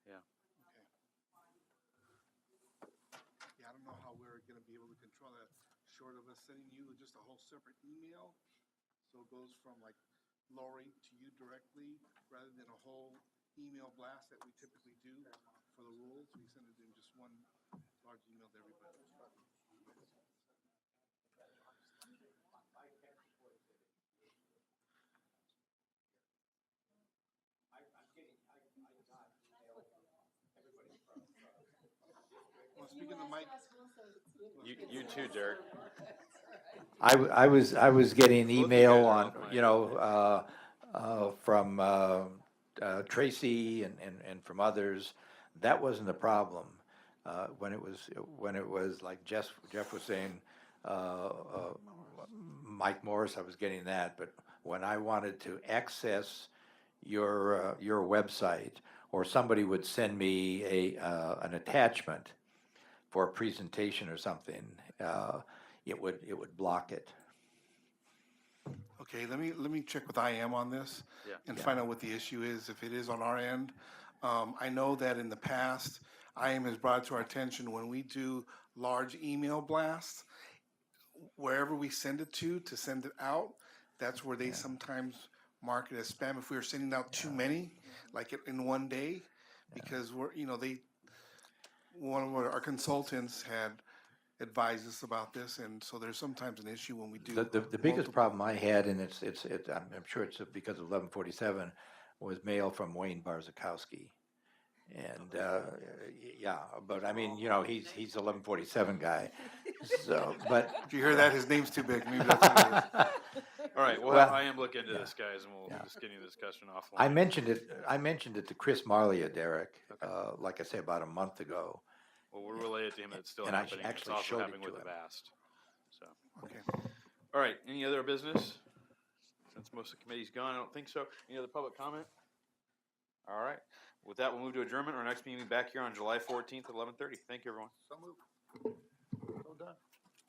Yeah. Okay. Yeah, I don't know how we're going to be able to control that, short of us sending you just a whole separate email. So it goes from like Lori to you directly, rather than a whole email blast that we typically do for the rules. We send it in just one large email to everybody. Well, speaking of the mic. You too, Derek. I was getting email on, from Tracy and from others. That wasn't a problem. When it was like Jeff was saying, Mike Morris, I was getting that. But when I wanted to access your website, or somebody would send me an attachment for a presentation or something, it would block it. Okay, let me check with IM on this and find out what the issue is, if it is on our end. I know that in the past, IM has brought to our attention when we do large email blasts, wherever we send it to send it out, that's where they sometimes mark it as spam if we are sending out too many, like in one day, because one of our consultants had advised us about this, and so there's sometimes an issue when we do. The biggest problem I had, and I'm sure it's because of 1147, was mail from Wayne Barzakowski. And but I mean, he's 1147 guy, So, but. If you hear that, his name's too big. Maybe that's what it is. All right, well, Well, I am looking into yeah. this, guys, and we'll Yeah. just get into the discussion offline. I mentioned it to Chris Marlia, Derek, like I say, about a month ago. Well, we'll relay it to him that it's still And I happening. It's actually also showed it happening to with him. Avast. So, Okay. all right, any other business? Since most of the committee's gone, I don't think so. Any other public comment? All right. With that, we'll move to adjournment. Our next meeting will be back here on July 14th at 11:30. Thank you, everyone. So moved.